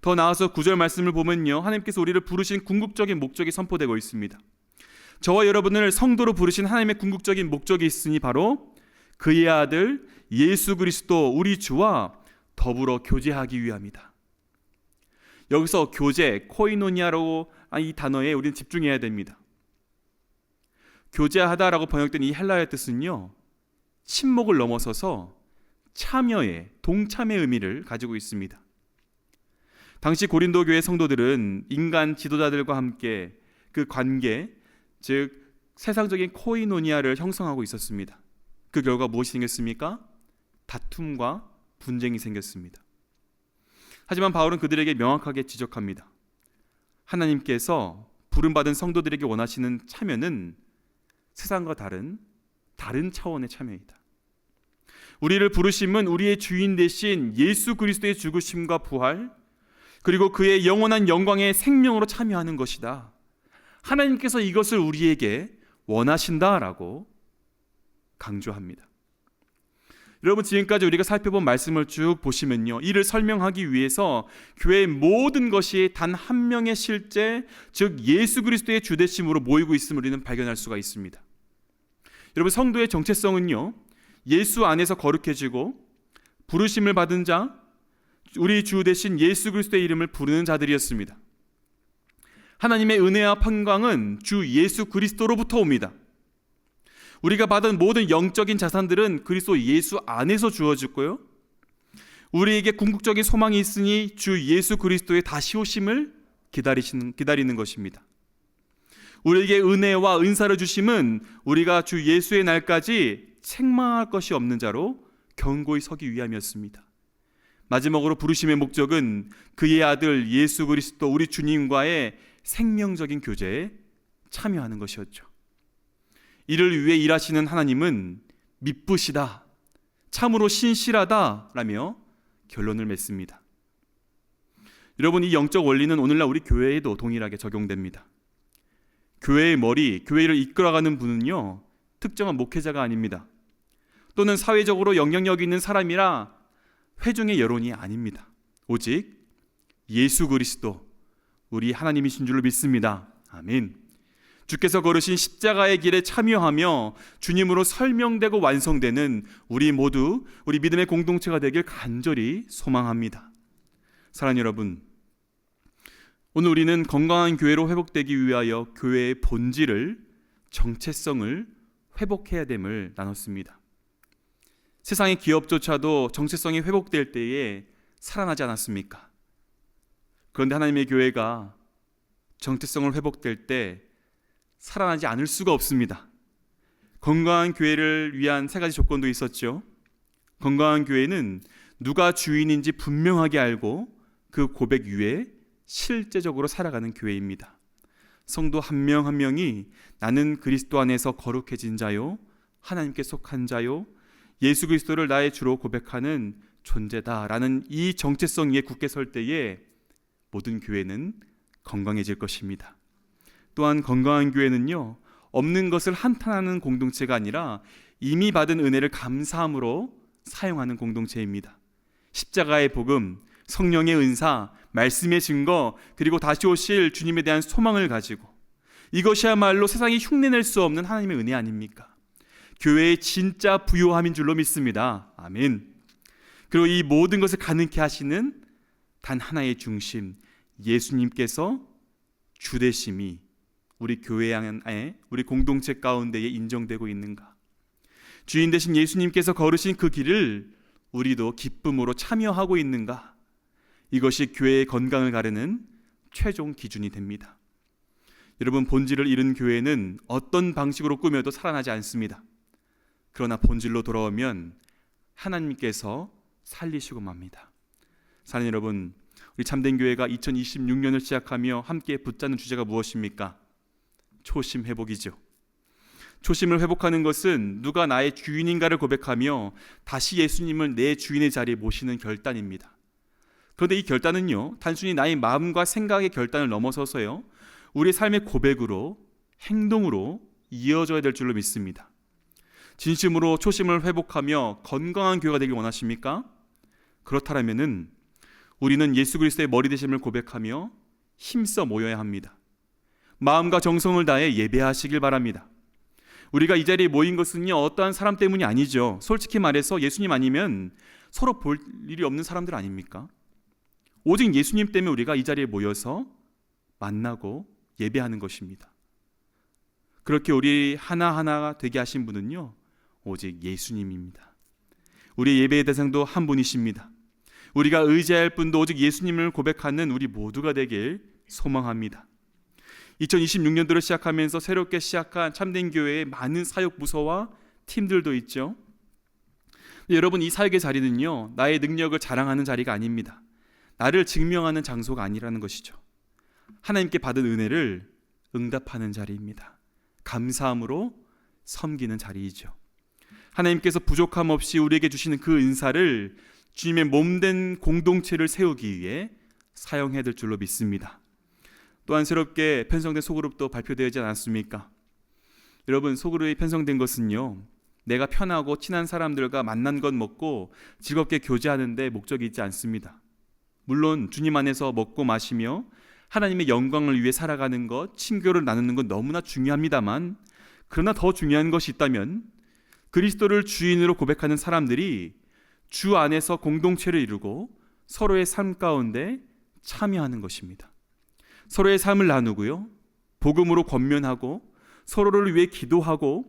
더 나아서 9절 말씀을 보면요, 하나님께서 우리를 부르신 궁극적인 목적이 선포되고 있습니다. 저와 여러분을 성도로 부르신 하나님의 궁극적인 목적이 있으니 바로 그의 아들 예수 그리스도 우리 주와 더불어 교제하기 위함이다. 여기서 교제, 코이노니아라고 이 단어에 우리는 집중해야 됩니다. 교제하다라고 번역된 이 헬라어의 뜻은요, 친목을 넘어서서 참여의, 동참의 의미를 가지고 있습니다. 당시 고린도 교회 성도들은 인간 지도자들과 함께 그 관계, 즉 세상적인 코이노니아를 형성하고 있었습니다. 그 결과 무엇이 생겼습니까? 다툼과 분쟁이 생겼습니다. 하지만 바울은 그들에게 명확하게 지적합니다. 하나님께서 부름받은 성도들에게 원하시는 참여는 세상과 다른 차원의 참여이다. 우리를 부르심은 우리의 주인 되신 예수 그리스도의 죽으심과 부활, 그리고 그의 영원한 영광의 생명으로 참여하는 것이다. 하나님께서 이것을 우리에게 원하신다라고 강조합니다. 여러분, 지금까지 우리가 살펴본 말씀을 쭉 보시면요, 이를 설명하기 위해서 교회의 모든 것이 단 한 명의 실제, 즉 예수 그리스도의 주되심으로 모이고 있음을 우리는 발견할 수가 있습니다. 여러분, 성도의 정체성은요, 예수 안에서 거룩해지고 부르심을 받은 자, 우리 주 되신 예수 그리스도의 이름을 부르는 자들이었습니다. 하나님의 은혜와 평강은 주 예수 그리스도로부터 옵니다. 우리가 받은 모든 영적인 자산들은 그리스도 예수 안에서 주어졌고요, 우리에게 궁극적인 소망이 있으니 주 예수 그리스도의 다시 오심을 기다리는 것입니다. 우리에게 은혜와 은사를 주심은 우리가 주 예수의 날까지 책망할 것이 없는 자로 견고히 서기 위함이었습니다. 마지막으로 부르심의 목적은 그의 아들 예수 그리스도 우리 주님과의 생명적인 교제에 참여하는 것이었죠. 이를 위해 일하시는 하나님은 미쁘시다, 참으로 신실하다라며 결론을 맺습니다. 여러분, 이 영적 원리는 오늘날 우리 교회에도 동일하게 적용됩니다. 교회의 머리, 교회를 이끌어가는 분은요, 특정한 목회자가 아닙니다. 또는 사회적으로 영향력 있는 사람이라 회중의 여론이 아닙니다. 오직 예수 그리스도, 우리 하나님이신 줄로 믿습니다. 아멘. 주께서 걸으신 십자가의 길에 참여하며 주님으로 설명되고 완성되는 우리 모두 우리 믿음의 공동체가 되길 간절히 소망합니다. 사랑하는 여러분, 오늘 우리는 건강한 교회로 회복되기 위하여 교회의 본질을, 정체성을 회복해야 됨을 나눴습니다. 세상의 기업조차도 정체성이 회복될 때에 살아나지 않았습니까? 그런데 하나님의 교회가 정체성을 회복될 때 살아나지 않을 수가 없습니다. 건강한 교회를 위한 세 가지 조건도 있었죠. 건강한 교회는 누가 주인인지 분명하게 알고 그 고백 위에 실제적으로 살아가는 교회입니다. 성도 한 명 한 명이 나는 그리스도 안에서 거룩해진 자요, 하나님께 속한 자요, 예수 그리스도를 나의 주로 고백하는 존재다라는 이 정체성 위에 굳게 설 때에 모든 교회는 건강해질 것입니다. 또한 건강한 교회는요, 없는 것을 한탄하는 공동체가 아니라 이미 받은 은혜를 감사함으로 사용하는 공동체입니다. 십자가의 복음, 성령의 은사, 말씀의 증거, 그리고 다시 오실 주님에 대한 소망을 가지고, 이것이야말로 세상이 흉내낼 수 없는 하나님의 은혜 아닙니까? 교회의 진짜 부요함인 줄로 믿습니다. 아멘. 그리고 이 모든 것을 가능케 하시는 단 하나의 중심, 예수님께서 주되심이 우리 교회 안에, 우리 공동체 가운데에 인정되고 있는가? 주인 되신 예수님께서 걸으신 그 길을 우리도 기쁨으로 참여하고 있는가? 이것이 교회의 건강을 가르는 최종 기준이 됩니다. 여러분, 본질을 잃은 교회는 어떤 방식으로 꾸며도 살아나지 않습니다. 그러나 본질로 돌아오면 하나님께서 살리시고 맙니다. 사랑하는 여러분, 우리 참된 교회가 2026년을 시작하며 함께 붙잡는 주제가 무엇입니까? 초심 회복이죠. 초심을 회복하는 것은 누가 나의 주인인가를 고백하며 다시 예수님을 내 주인의 자리에 모시는 결단입니다. 그런데 이 결단은요, 단순히 나의 마음과 생각의 결단을 넘어서서요, 우리의 삶의 고백으로, 행동으로 이어져야 될 줄로 믿습니다. 진심으로 초심을 회복하며 건강한 교회가 되길 원하십니까? 그렇다면은 우리는 예수 그리스도의 머리 되심을 고백하며 힘써 모여야 합니다. 마음과 정성을 다해 예배하시길 바랍니다. 우리가 이 자리에 모인 것은요, 어떠한 사람 때문이 아니죠. 솔직히 말해서 예수님 아니면 서로 볼 일이 없는 사람들 아닙니까? 오직 예수님 때문에 우리가 이 자리에 모여서 만나고 예배하는 것입니다. 그렇게 우리 하나하나가 되게 하신 분은요, 오직 예수님입니다. 우리의 예배의 대상도 한 분이십니다. 우리가 의지할 분도 오직 예수님을 고백하는 우리 모두가 되길 소망합니다. 2026년도를 시작하면서 새롭게 시작한 참된 교회의 많은 사역 부서와 팀들도 있죠. 여러분, 이 사역의 자리는요, 나의 능력을 자랑하는 자리가 아닙니다. 나를 증명하는 장소가 아니라는 것이죠. 하나님께 받은 은혜를 응답하는 자리입니다. 감사함으로 섬기는 자리이죠. 하나님께서 부족함 없이 우리에게 주시는 그 은사를 주님의 몸된 공동체를 세우기 위해 사용해야 될 줄로 믿습니다. 또한 새롭게 편성된 소그룹도 발표되지 않았습니까? 여러분, 소그룹이 편성된 것은요, 내가 편하고 친한 사람들과 만난 것 먹고 즐겁게 교제하는 데 목적이 있지 않습니다. 물론 주님 안에서 먹고 마시며 하나님의 영광을 위해 살아가는 것, 친교를 나누는 건 너무나 중요합니다만, 그러나 더 중요한 것이 있다면 그리스도를 주인으로 고백하는 사람들이 주 안에서 공동체를 이루고 서로의 삶 가운데 참여하는 것입니다. 서로의 삶을 나누고요, 복음으로 권면하고 서로를 위해 기도하고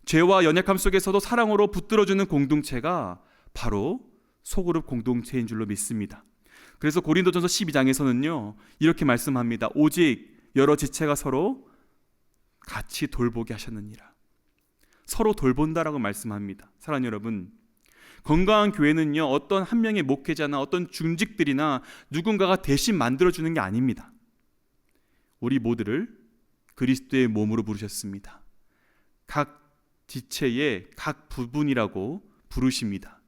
죄와 연약함 속에서도 사랑으로 붙들어주는 공동체가 바로 소그룹 공동체인 줄로 믿습니다. 그래서 고린도전서 12장에서는요 이렇게 말씀합니다. 오직 여러 지체가 서로 같이 돌보게 하셨느니라. 서로 돌본다라고 말씀합니다. 사랑하는 여러분, 건강한 교회는요 어떤 한 명의 목회자나 어떤 중직들이나 누군가가 대신 만들어주는 게 아닙니다. 우리 모두를 그리스도의 몸으로 부르셨습니다. 각 지체의 각 부분이라고 부르십니다.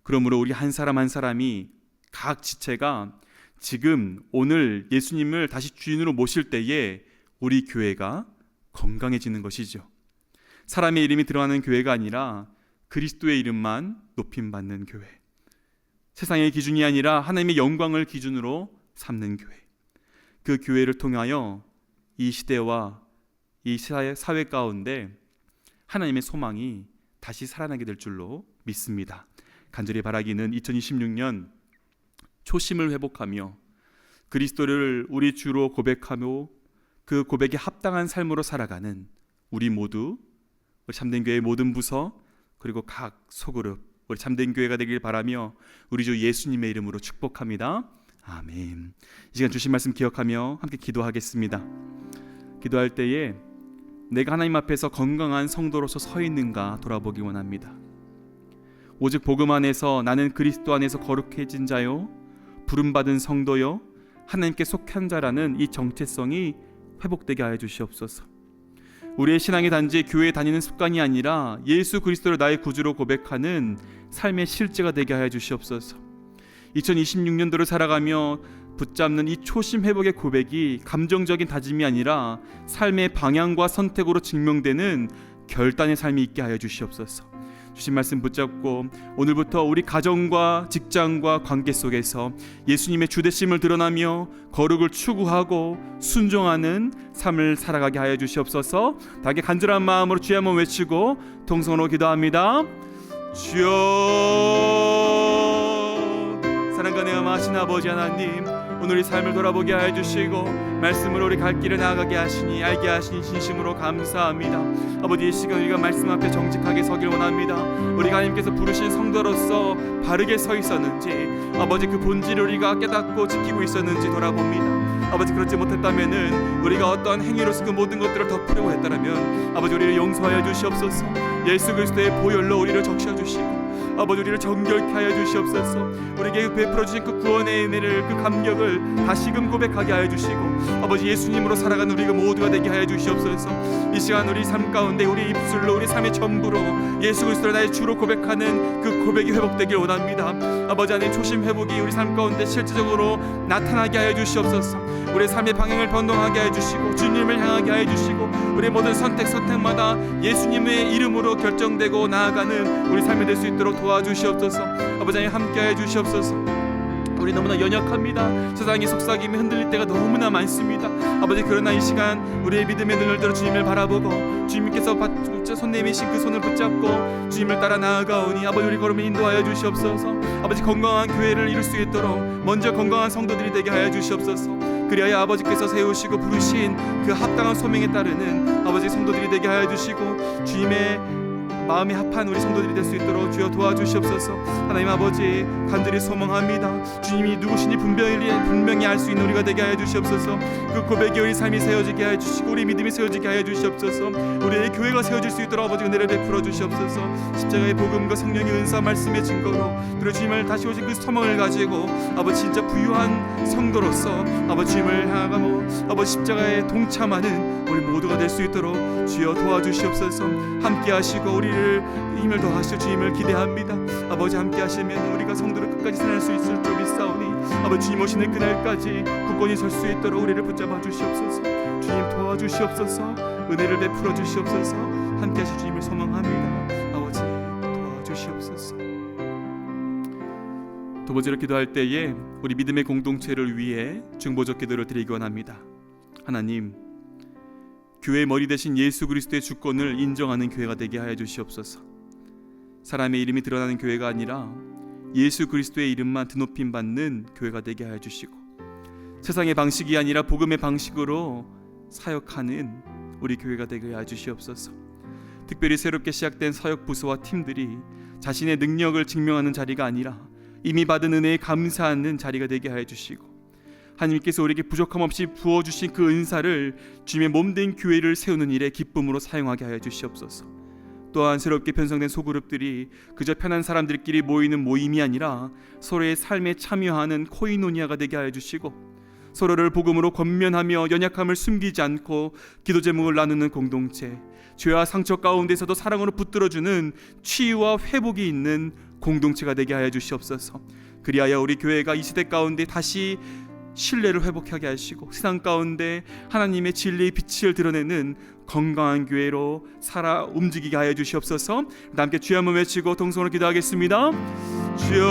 그러므로 우리 한 사람 한 사람이, 각 지체가 지금 오늘 예수님을 다시 주인으로 모실 때에 우리 교회가 건강해지는 것이죠. 사람의 이름이 들어가는 교회가 아니라 그리스도의 이름만 높임받는 교회, 세상의 기준이 아니라 하나님의 영광을 기준으로 삼는 교회, 그 교회를 통하여 이 시대와 이 사회 가운데 하나님의 소망이 다시 살아나게 될 줄로 믿습니다. 간절히 바라기는 2026년 초심을 회복하며 그리스도를 우리 주로 고백하며 그 고백에 합당한 삶으로 살아가는 우리 모두, 우리 참된 교회의 모든 부서 그리고 각 소그룹, 우리 참된 교회가 되길 바라며 우리 주 예수님의 이름으로 축복합니다. 아멘. 이 시간 주신 말씀 기억하며 함께 기도하겠습니다. 기도할 때에 내가 하나님 앞에서 건강한 성도로서 서 있는가 돌아보기 원합니다. 오직 복음 안에서 나는 그리스도 안에서 거룩해진 자요, 부름받은 성도요, 하나님께 속한 자라는 이 정체성이 회복되게 하여 주시옵소서. 우리의 신앙이 단지 교회에 다니는 습관이 아니라 예수 그리스도를 나의 구주로 고백하는 삶의 실제가 되게 하여 주시옵소서. 2026년도를 살아가며 붙잡는 이 초심 회복의 고백이 감정적인 다짐이 아니라 삶의 방향과 선택으로 증명되는 결단의 삶이 있게 하여 주시옵소서. 주신 말씀 붙잡고 오늘부터 우리 가정과 직장과 관계 속에서 예수님의 주되심을 드러나며 거룩을 추구하고 순종하는 삶을 살아가게 하여 주시옵소서. 다게 간절한 마음으로 주여 한번 외치고 동성으로 기도합니다. 주여, 사랑과 내가 하신 아버지 하나님, 오늘 이 삶을 돌아보게 하여 주시고 말씀으로 우리 갈 길을 나아가게 하시니 알게 하시니 진심으로 감사합니다. 아버지, 이 시간 우리가 말씀 앞에 정직하게 서길 원합니다. 우리가 하나님께서 부르신 성도로서 바르게 서 있었는지, 아버지 그 본질을 우리가 깨닫고 지키고 있었는지 돌아봅니다. 아버지, 그렇지 못했다면은 우리가 어떠한 행위로서 그 모든 것들을 덮으려고 했다면 아버지 우리를 용서하여 주시옵소서. 예수 그리스도의 보혈로 우리를 적셔 주시고 아버지 우리를 정결케 하여 주시옵소서. 우리에게 베풀어 주신 그 구원의 은혜를, 그 감격을 다시금 고백하게 하여 주시고 아버지 예수님으로 살아가는 우리가 모두가 되게 하여 주시옵소서. 이 시간 우리 삶 가운데 우리 입술로 우리 삶의 전부로 예수 그리스도를 나의 주로 고백하는 그 고백이 회복되길 원합니다. 아버지 하나님, 초심 회복이 우리 삶 가운데 실제적으로 나타나게 하여 주시옵소서. 우리의 삶의 방향을 변동하게 하여 주시고 주님을 향하게 하여 주시고 우리의 모든 선택마다 예수님의 이름으로 결정되고 나아가는 우리 삶이 될 수 있도록 도와주시옵소서. 아버지 하나님, 함께 하여 주시옵소서. 우리 너무나 연약합니다. 세상이 속삭임에 흔들릴 때가 너무나 많습니다. 아버지, 그러나 이 시간 우리의 믿음의 눈을 들어 주님을 바라보고 주님께서 손 내미신 그 손을 붙잡고 주님을 따라 나아가오니 아버지 우리 걸음을 인도하여 주시옵소서. 아버지, 건강한 교회를 이룰 수 있도록 먼저 건강한 성도들이 되게 하여 주시옵소서. 그리하여 아버지께서 세우시고 부르신 그 합당한 소명에 따르는 아버지 성도들이 되게 하여 주시고 주님의 마음에 합한 우리 성도들이 될 수 있도록 주여 도와주시옵소서. 하나님 아버지, 간절히 소망합니다. 주님이 누구시니 분명히 알 수 있는 우리가 되게 하여 주시옵소서. 그 고백이 우리 삶이 세워지게 하여 주시고 우리 믿음이 세워지게 하여 주시옵소서. 우리의 교회가 세워질 수 있도록 아버지 은혜를 베풀어 주시옵소서. 십자가의 복음과 성령의 은사 말씀의 증거로 그리고 주님을 다시 오신 그 소망을 가지고 아버지 진짜 부유한 성도로서 아버지 주님을 향하고 아버지 십자가에 동참하는 우리 모두가 될 수 있도록 주여 도와주시옵소서. 함께 하시고 우리 우리를 힘을 더하시어 주님을 기대합니다. 아버지 함께 하시면 우리가 성도를 끝까지 살아날 수 있을 줄 믿사오니 아버지 주님 오시는 그날까지 굳건히 설 수 있도록 우리를 붙잡아 주시옵소서. 주님 도와주시옵소서. 은혜를 베풀어 주시옵소서. 함께 하실 주님을 소망합니다. 아버지 도와주시옵소서. 두 번째로 기도할 때에 우리 믿음의 공동체를 위해 중보적 기도를 드리기 원합니다. 하나님, 교회의 머리 대신 예수 그리스도의 주권을 인정하는 교회가 되게 하여 주시옵소서. 사람의 이름이 드러나는 교회가 아니라 예수 그리스도의 이름만 드높임 받는 교회가 되게 하여 주시고, 세상의 방식이 아니라 복음의 방식으로 사역하는 우리 교회가 되게 하여 주시옵소서. 특별히 새롭게 시작된 사역 부서와 팀들이 자신의 능력을 증명하는 자리가 아니라 이미 받은 은혜에 감사하는 자리가 되게 하여 주시고, 하나님께서 우리에게 부족함 없이 부어주신 그 은사를 주님의 몸된 교회를 세우는 일에 기쁨으로 사용하게 하여 주시옵소서. 또한 새롭게 편성된 소그룹들이 그저 편한 사람들끼리 모이는 모임이 아니라 서로의 삶에 참여하는 코이노니아가 되게 하여 주시고, 서로를 복음으로 권면하며 연약함을 숨기지 않고 기도 제목을 나누는 공동체, 죄와 상처 가운데서도 사랑으로 붙들어주는 치유와 회복이 있는 공동체가 되게 하여 주시옵소서. 그리하여 우리 교회가 이 시대 가운데 다시 신뢰를 회복하게 하시고 세상 가운데 하나님의 진리의 빛을 드러내는 건강한 교회로 살아 움직이게 하여 주시옵소서. 함께 주여 한번 외치고 동성으로 기도하겠습니다. 주여,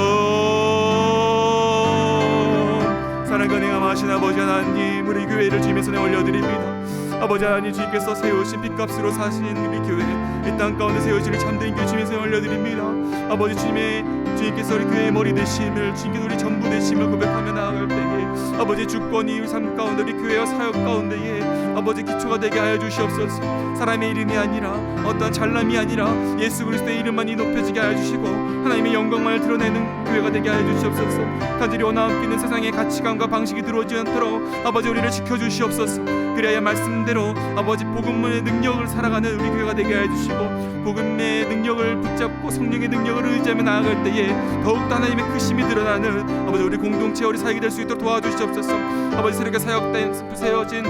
사랑과 능함하신 아버지 하나님, 우리 교회를 주님의 손에 올려드립니다. 아버지 하나님, 주님께서 세우신 빚값으로 사신 우리 교회, 이 땅 가운데 세우신 참된 교회 주님의 손에 올려드립니다. 아버지 주님께서 우리 교회의 머리 되심을, 주님께서 우리 전부 되심을 고백하며 나아갈 때에 아버지 주권이 우리 삶 가운데, 우리 교회와 사역 가운데에 아버지 기초가 되게 하여 주시옵소서. 사람의 이름이 아니라 어떤 잘남이 아니라 예수 그리스도의 이름만이 높여지게 하여 주시고 하나님의 영광만을 드러내는 교회가 되게 하여 주시옵소서. 간절히 원하옵기는 세상의 가치관과 방식이 들어오지 않도록 아버지 우리를 지켜주시옵소서. 그래야 말씀대로 아버지 복음의 능력을 살아가는 우리 교회가 되게 하여 주시고, 복음의 능력을 붙잡고 성령의 능력을 의지하며 나아갈 때에 더욱더 하나님의 크심이 드러나는 아버지 우리 공동체, 우리 사역이 될 수 있도록 도와주시옵소서. 아버지 새롭게 세워진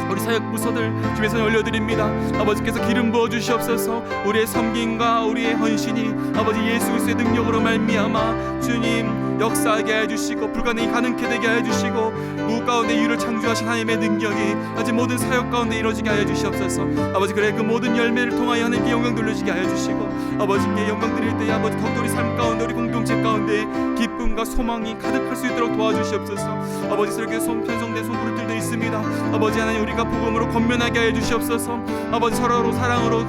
우리 사역 부서들 주님의 손에 올려드립니다. 아버지께서 기름 부어 주시옵소서. 우리의 섬김과 우리의 헌신이 아버지 예수 그리스도의 능력으로 말미암아 주님 역사하게 해주시고 불가능이 가능케 되게 해주시고 무 가운데 이유를 창조하신 하나님의 능력이 아직 모든 사역 가운데 이루어지게 하여 주시옵소서. 아버지, 그래 그 모든 열매를 통하여 하나님께 영광 돌려지게 하여 주시고 아버지께 영광 드릴 때에 아버지 더욱더 우리 삶 가운데, 우리 공동체 가운데 기쁨과 소망이 가득할 수 있도록 도와주시옵소서. 아버지, 새롭게 편성된 소그룹들도 있습니다. 아버지 하나님, 우리가 복음으로 권면하게 하여 주시옵소서. 아버지, 서로로 사랑으로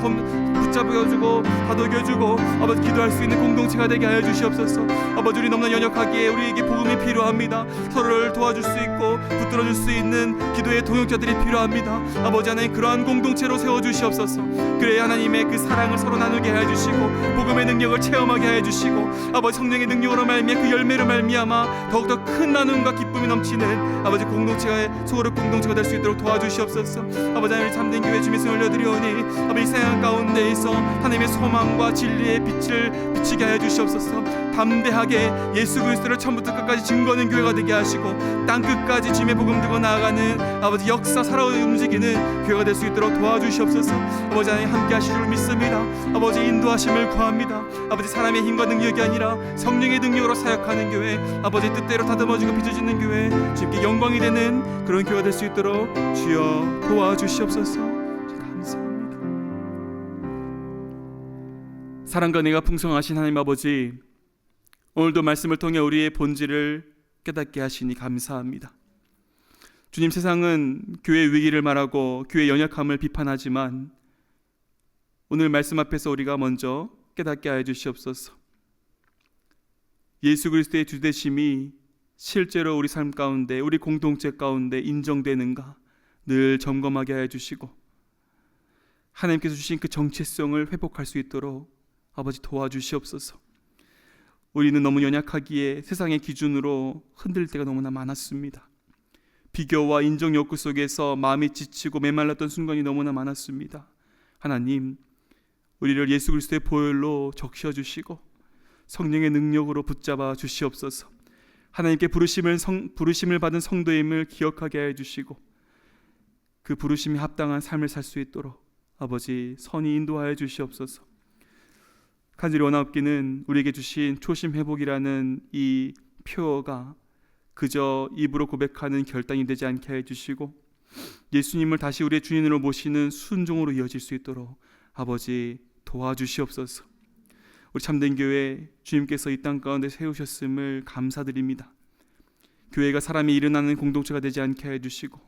붙잡아주고 다독여주고 아버지 기도할 수 있는 공동체가 되게 하여 주시옵소서. 아버지, 우리 너무나 연약하기에 우리에게 복음이 필요합니다. 서로를 도와줄 수 있고 붙들어줄 수 있는 기도의 동역자들이 필요합니다. 아버지 하나님, 그러한 공동체로 세워주시옵소서. 그래야 하나님의 그 사랑을 서로 나누게 하여 주시고 복음의 능력을 체험하게 하여 주시고 아버지 성령의 능력으로 말미암아 그 열매로 말미암아 더욱더 큰 나눔과 기쁨이 넘치는 아버지 공동체가 소그룹 공동체가 될 수 있도록 도와주시옵소서. 아버지 하나님, 참된 교회 주님의 손을 올려드리오니 아버지 세상 가운데에서 하나님의 소망과 진리의 빛을 비치게 하여 주시옵소서. 담대하게 예수 그리스도를 처음부터 끝까지 증거하는 교회가 되게 하시고 땅 끝까지 주님의 복음 들고 나아가는 아버지 역사 살아 움직이는 교회가 될 수 있도록 도와주시옵소서. 아버지 하나님, 함께 하실 줄 믿습니다. 아버지 인도하심을 구합니다. 아버지, 사람의 힘과 능력이 아니라 성령의 능력으로 사역하는 교회, 아버지 뜻대로 다듬어지고 빚어지는 교회, 주님께 영광이 되는 그런 교회가 될 수 있도록 주여 도와주시옵소서. 감사합니다. 사랑과 은혜가 풍성하신 하나님 아버지, 오늘도 말씀을 통해 우리의 본질을 깨닫게 하시니 감사합니다. 주님, 세상은 교회의 위기를 말하고 교회의 연약함을 비판하지만 오늘 말씀 앞에서 우리가 먼저 깨닫게 하여 주시옵소서. 예수 그리스도의 주되심이 실제로 우리 삶 가운데, 우리 공동체 가운데 인정되는가 늘 점검하게 하여 주시고 하나님께서 주신 그 정체성을 회복할 수 있도록 아버지 도와주시옵소서. 우리는 너무 연약하기에 세상의 기준으로 흔들 때가 너무나 많았습니다. 비교와 인정 욕구 속에서 마음이 지치고 메말랐던 순간이 너무나 많았습니다. 하나님, 우리를 예수 그리스도의 보혈로 적셔주시고 성령의 능력으로 붙잡아 주시옵소서. 하나님께 부르심을 받은 성도임을 기억하게 해주시고 그 부르심에 합당한 삶을 살 수 있도록 아버지 선히 인도하여 주시옵소서. 간절히 원하옵기는 우리에게 주신 초심 회복이라는 이 표어가 그저 입으로 고백하는 결단이 되지 않게 해주시고 예수님을 다시 우리의 주인으로 모시는 순종으로 이어질 수 있도록 아버지 도와주시옵소서. 우리 참된 교회 주님께서 이 땅 가운데 세우셨음을 감사드립니다. 교회가 사람이 일어나는 공동체가 되지 않게 해주시고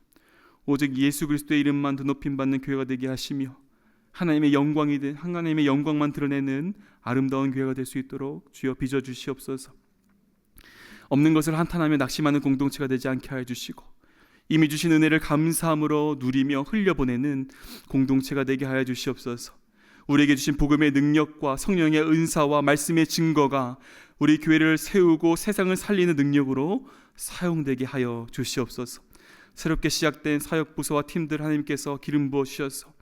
오직 예수 그리스도의 이름만 더 높임받는 교회가 되게 하시며 하나님의 영광만 드러내는 아름다운 교회가 될 수 있도록 주여 빚어주시옵소서. 없는 것을 한탄하며 낙심하는 공동체가 되지 않게 하여 주시고 이미 주신 은혜를 감사함으로 누리며 흘려보내는 공동체가 되게 하여 주시옵소서. 우리에게 주신 복음의 능력과 성령의 은사와 말씀의 증거가 우리 교회를 세우고 세상을 살리는 능력으로 사용되게 하여 주시옵소서. 새롭게 시작된 사역부서와 팀들 하나님께서 기름 부어 주셔서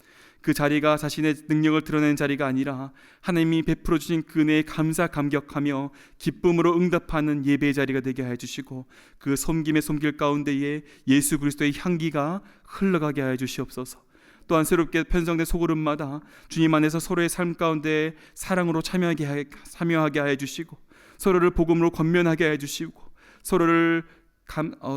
그 자리가 자신의 능력을 드러내는 자리가 아니라 하나님이 베풀어 주신 그 은혜에 감사 감격하며 기쁨으로 응답하는 예배의 자리가 되게 하여 주시고 그 섬김의 손길 가운데에 예수 그리스도의 향기가 흘러가게 하여 주시옵소서. 또한 새롭게 편성된 소그룹마다 주님 안에서 서로의 삶 가운데 사랑으로 참여하게 하여 주시고 서로를 복음으로 권면하게 하여 주시고 서로를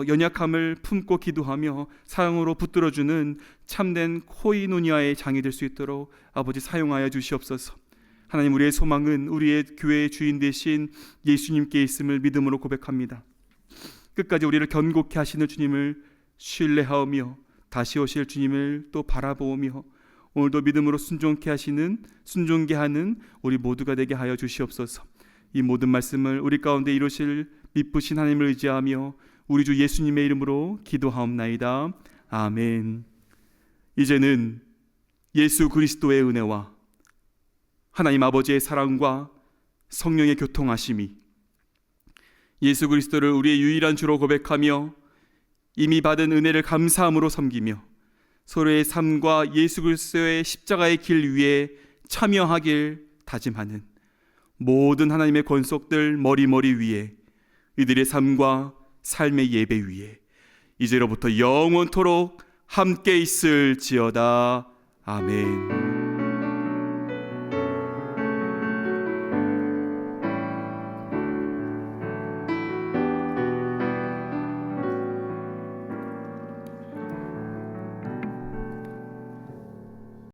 연약함을 품고 기도하며 사랑으로 붙들어주는 참된 코이노니아의 장이 될 수 있도록 아버지 사용하여 주시옵소서. 하나님, 우리의 소망은 우리의 교회의 주인 되신 예수님께 있음을 믿음으로 고백합니다. 끝까지 우리를 견고케 하시는 주님을 신뢰하오며 다시 오실 주님을 또 바라보며 오늘도 믿음으로 순종케 하는 우리 모두가 되게 하여 주시옵소서. 이 모든 말씀을 우리 가운데 이루실 미쁘신 하나님을 의지하며 우리 주 예수님의 이름으로 기도하옵나이다. 아멘. 이제는 예수 그리스도의 은혜와 하나님 아버지의 사랑과 성령의 교통하심이 예수 그리스도를 우리의 유일한 주로 고백하며 이미 받은 은혜를 감사함으로 섬기며 서로의 삶과 예수 그리스도의 십자가의 길 위에 참여하길 다짐하는 모든 하나님의 권속들 머리 위에 이들의 삶과 삶의 예배 위에 이제로부터 영원토록 함께 있을지어다. 아멘.